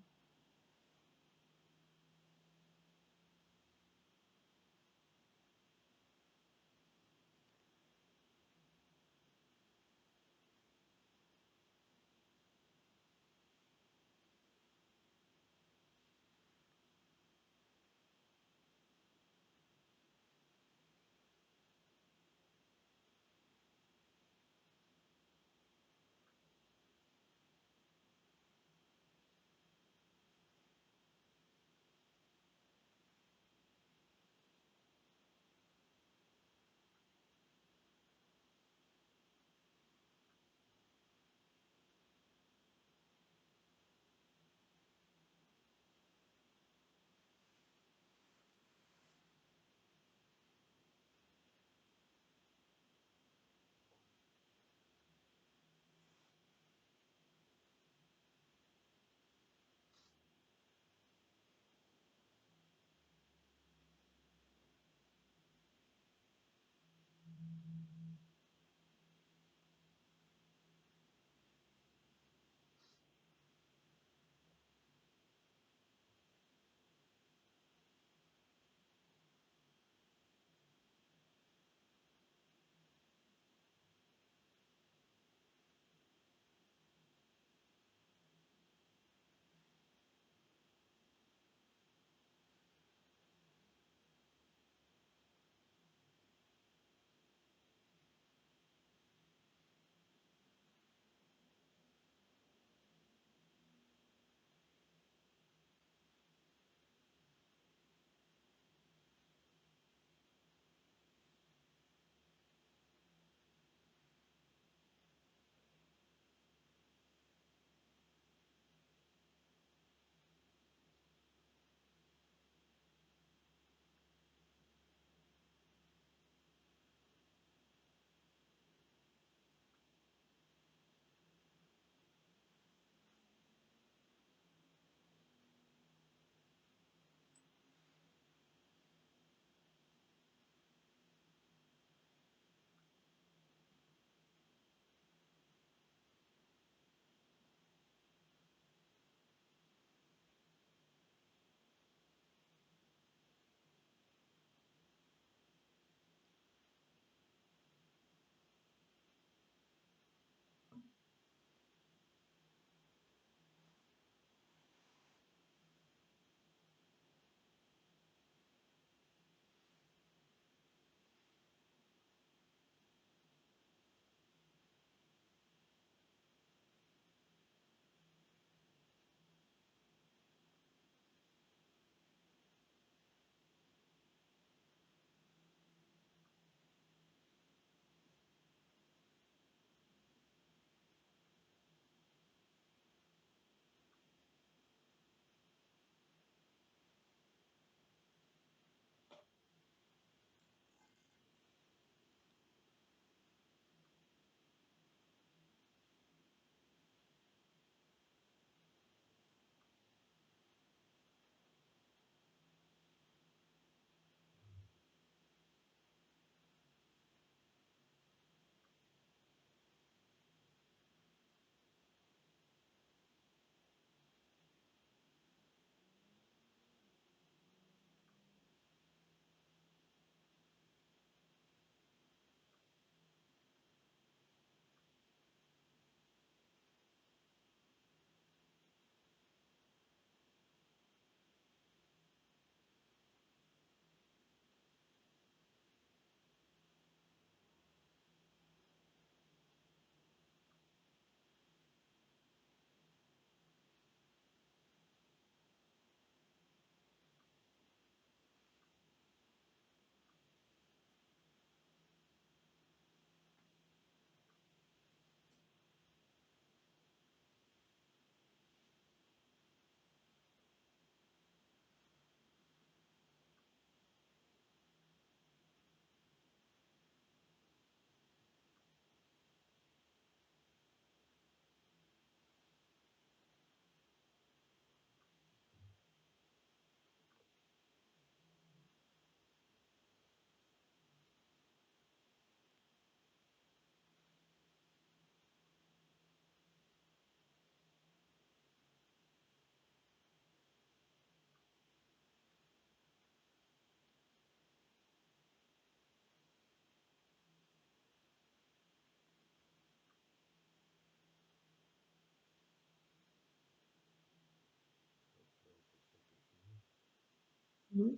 Mm-hmm.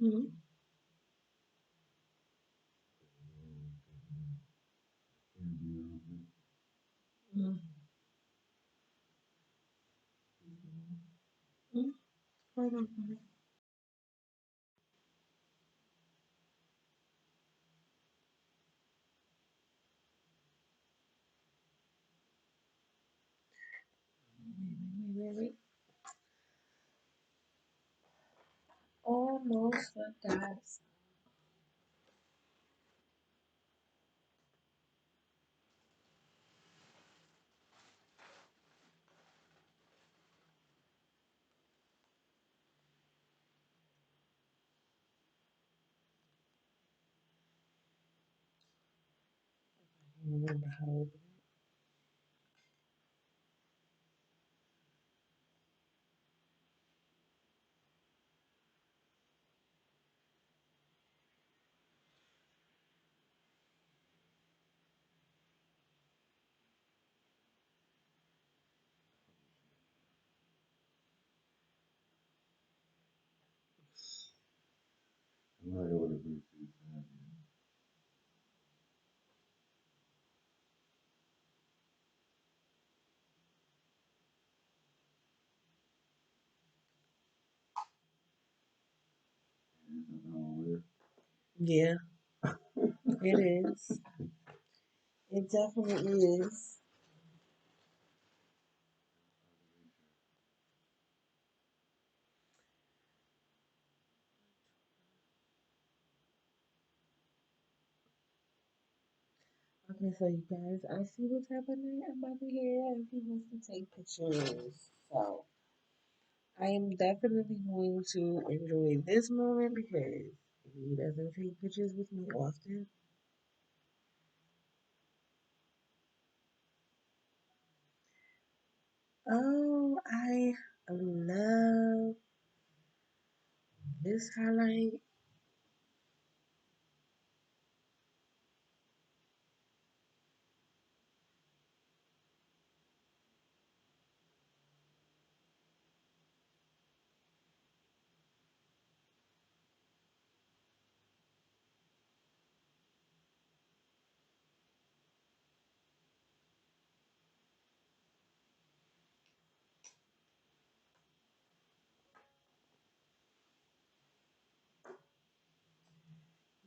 Mm-hmm. Mm-hmm. Hold on. Wait. Almost forgot. I remember how. Yeah, it is. It definitely is. Okay, so you guys, I see what's happening. I'm about to hear if he wants to take pictures. So I am definitely going to enjoy this moment because he doesn't take pictures with me often. Oh, I love this highlight.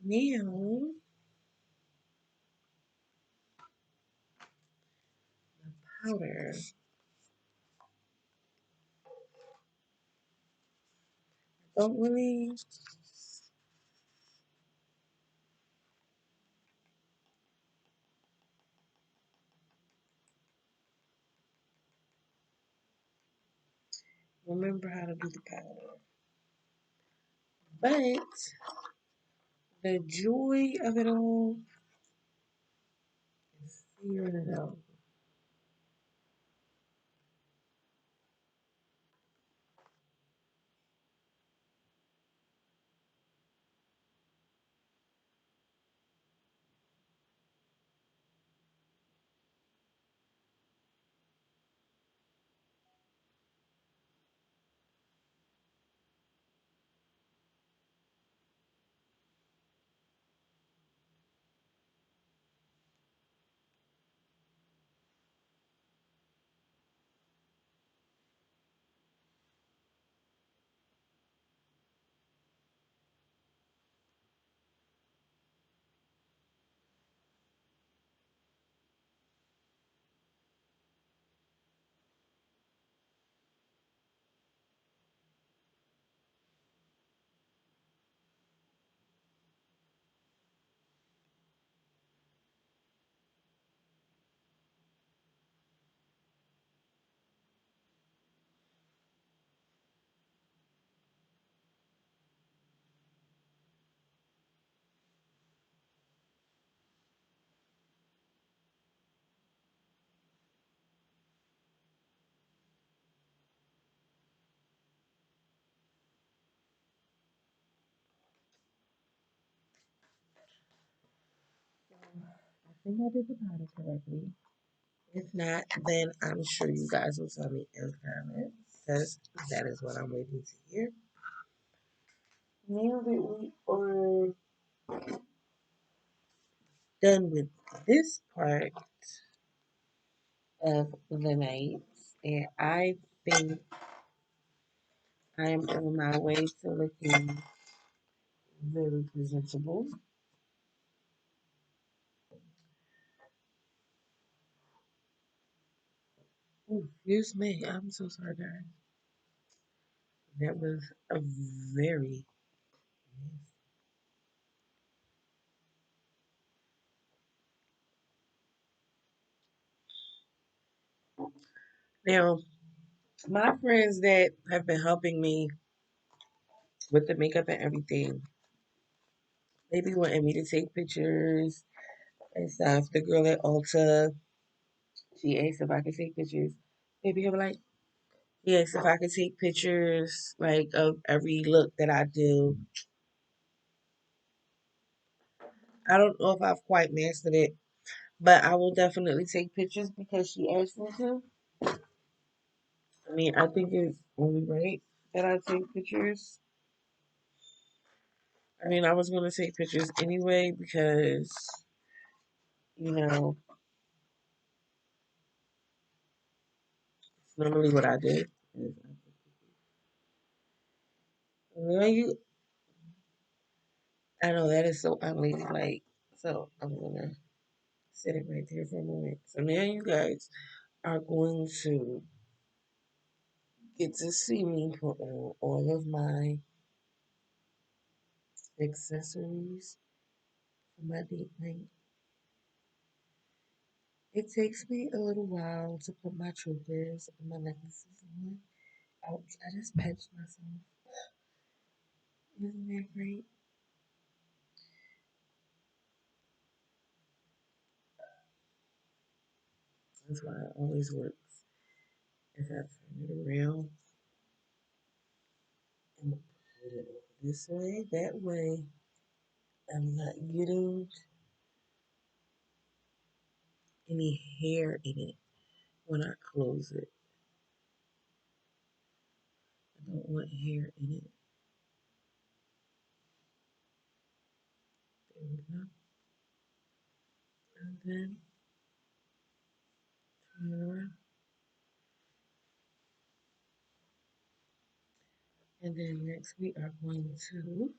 Now, powder. Don't really remember how to do the powder. But the joy of it all is figuring it out. I think I did the powder correctly. If not, then I'm sure you guys will tell me in comments, because that is what I'm waiting to hear. Now that we are done with this part of the night, and I think I'm on my way to looking very presentable. Ooh, excuse me, I'm so sorry, guys. That was a very now my friends that have been helping me with the makeup and everything, they be wanting me to take pictures and stuff. The girl at Ulta, she asked if I could take pictures. Maybe I'm like, yes, if I could take pictures like of every look that I do. I don't know if I've quite mastered it, but I will definitely take pictures because she asked me to. I mean, I think it's only right that I take pictures. I mean, I was going to take pictures anyway because, you know, it's normally what I do. Now you, I know that is so unladylike. So I'm going to set it right there for a moment. So now you guys are going to get to see me put on all of my accessories for my date night. It takes me a little while to put my chokers and my necklaces on. Ouch, I just pinched myself. Isn't that great? That's why it always works. If I turn it around and put it this way, that way I'm not getting any hair in it when I close it. I don't want hair in it. There we go. And then turn it around. And then next we are going to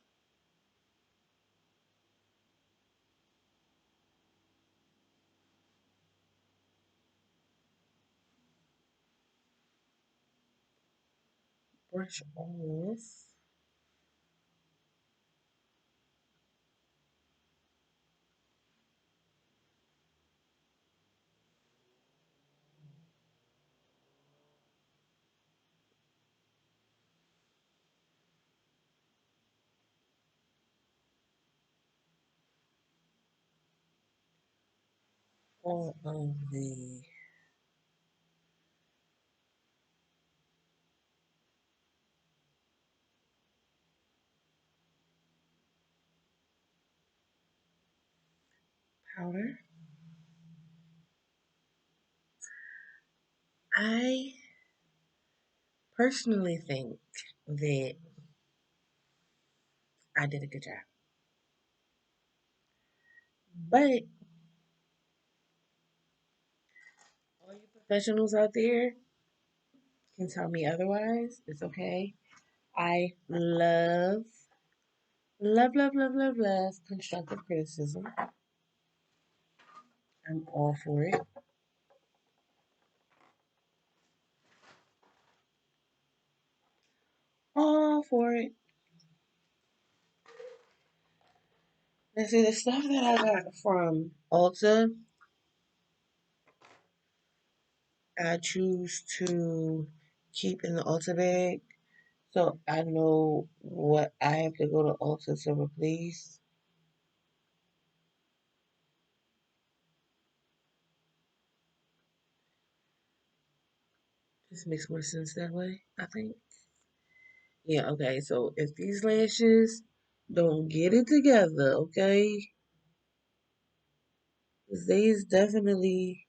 brush off all of the powder. I personally think that I did a good job. But all you professionals out there can tell me otherwise. It's okay. I love constructive criticism. I'm all for it. All for it. And see, the stuff that I got from Ulta, I choose to keep in the Ulta bag. So I know what I have to go to Ulta to replace. This makes more sense that way, I think. Yeah, okay. So if these lashes don't get it together, okay? They is definitely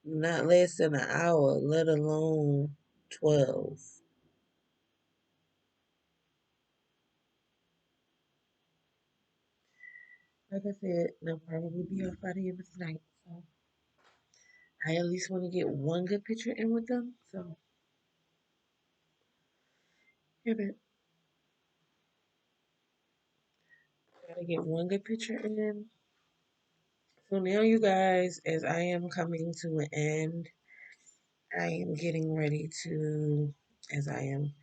not less than an hour, let alone 12. Like I said, they'll probably be off by the end of the night. So I at least want to get one good picture in with them. So, yeah, but gotta get one good picture in. So now, you guys, as I am coming to an end, I am getting ready to, as I am,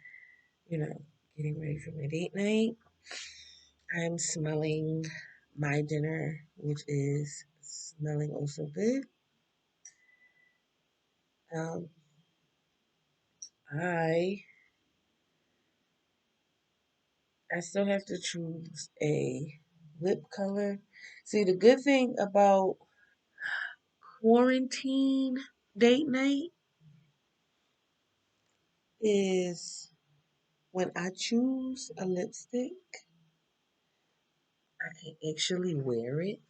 you know, getting ready for my date night. I'm smelling my dinner, which is smelling oh so good. Um, I I still have to choose a lip color. See, the good thing about quarantine date night is when I choose a lipstick, I can actually wear it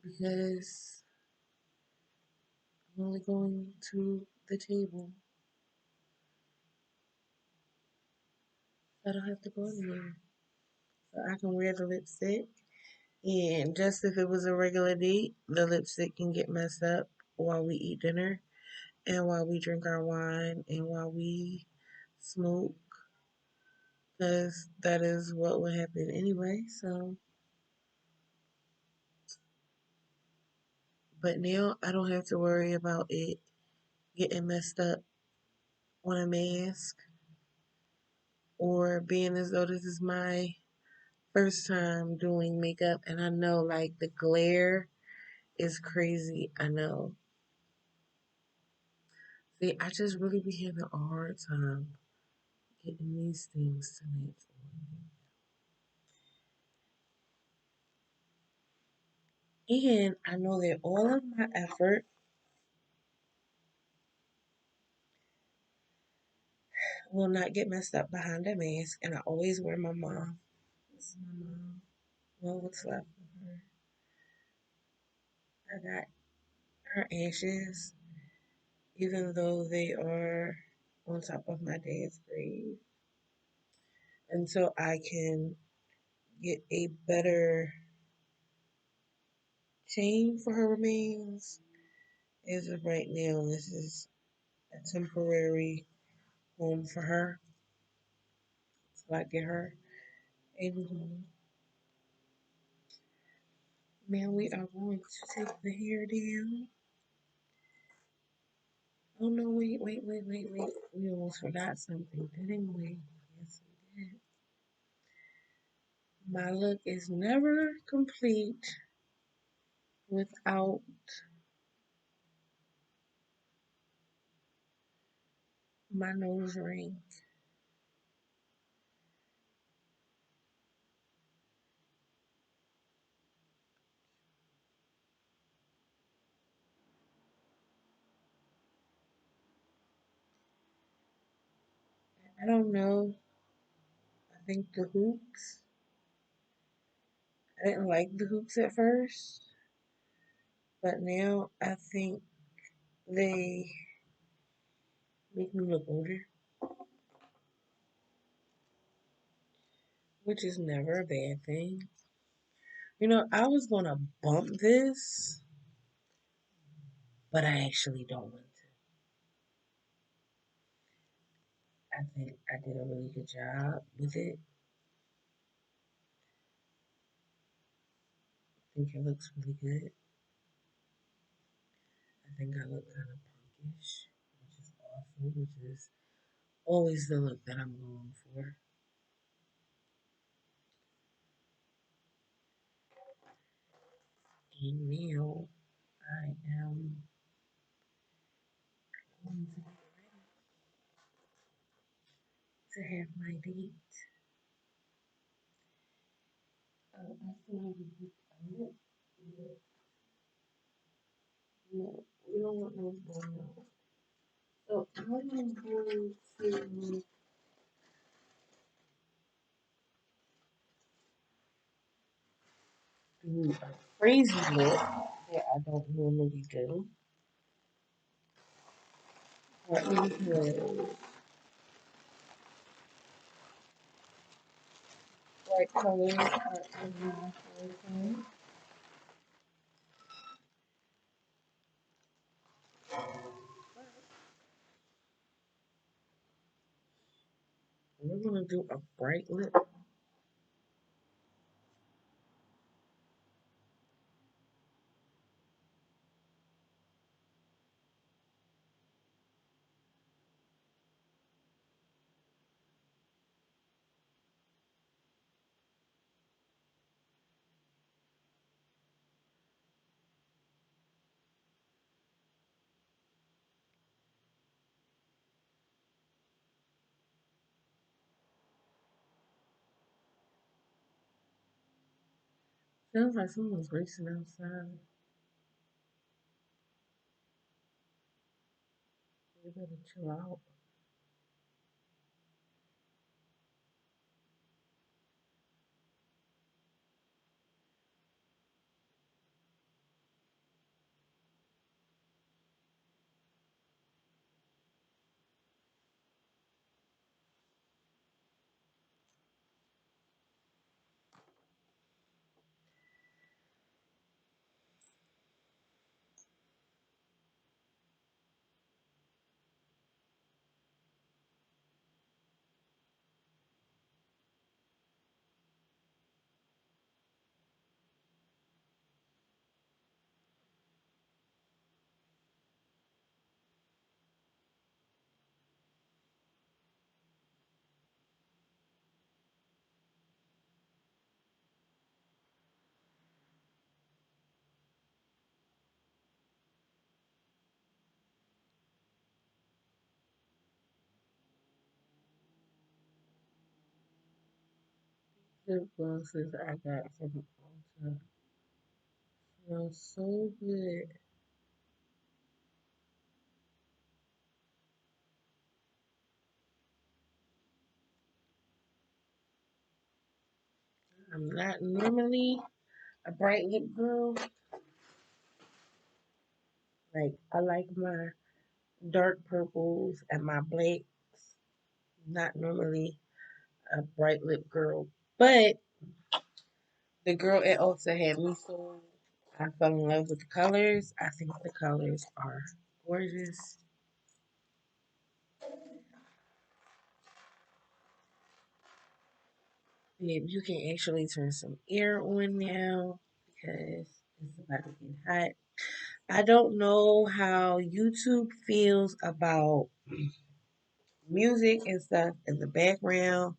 because I'm only going to the table. I don't have to go anywhere. So I can wear the lipstick. And just if it was a regular date, the lipstick can get messed up while we eat dinner and while we drink our wine and while we smoke, because that is what would happen anyway. So, but now I don't have to worry about it getting messed up on a mask or being as though this is my first time doing makeup and I know like the glare is crazy. I know. See, I just really be having a hard time getting these things to match on. And I know that all of my effort will not get messed up behind a mask. And I always wear my mom. This is my mom. Well, what's left of her? I got her ashes, even though they are on top of my dad's grave. Until I can get a better chain for her remains. As of right now, this is a temporary home for her. So I get her a new home. Now we are going to take the hair down. Oh no, wait. We almost forgot something, didn't we? Yes, we did. My look is never complete without my nose ring. I don't know. I think the hoops. I didn't like the hoops at first, but now I think they make me look older, which is never a bad thing. You know, I was gonna bump this, but I actually don't want to. I think I did a really good job with it. I think it looks really good. I think I look kind of punkish, which is awesome, which is always the look that I'm going for. And now I am going to get ready to have my date. I still have a book on it. No, we don't want no brown. So I am going to do crazy look that I don't normally do. Partly because bright colors are in my forte. We're gonna do a bright lip. Sounds like someone's racing outside. We better chill out. Lip glosses I got from Ulta smell so good. I'm not normally a bright lip girl. Like I like my dark purples and my blacks. Not normally a bright lip girl, but the girl at Ulta had me so I fell in love with the colors. I think the colors are gorgeous. Babe, you can actually turn some air on now because it's about to get hot. I don't know how YouTube feels about music and stuff in the background,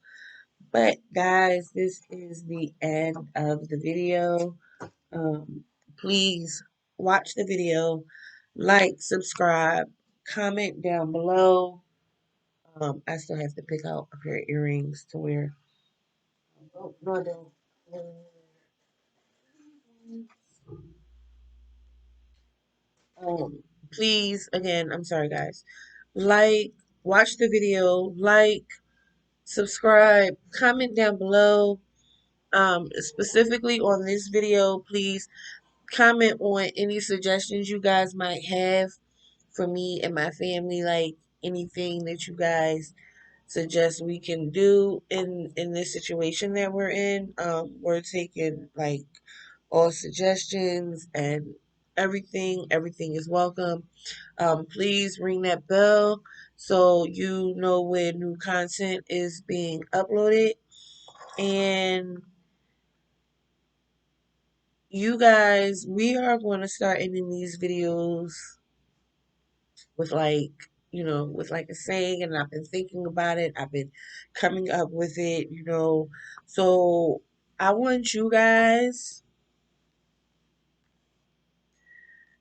but guys, this is the end of the video. Please watch the video, like, subscribe, comment down below. I still have to pick out a pair of earrings to wear. Oh, no, I don't. Please, again, I'm sorry, guys. Like, watch the video, like, subscribe, comment down below. Specifically on this video, please comment on any suggestions you guys might have for me and my family, like anything that you guys suggest we can do in this situation that we're in. We're taking like all suggestions and everything is welcome. Please ring that bell so you know when new content is being uploaded. And you guys, we are going to start ending these videos with with like a saying, and I've been thinking about it. I've been coming up with it, So I want you guys,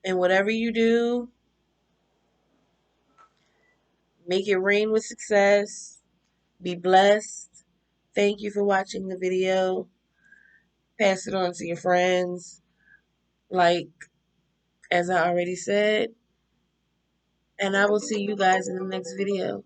and whatever you do, make it rain with success. Be blessed. Thank you for watching the video. Pass it on to your friends. Like, as I already said, and I will see you guys in the next video.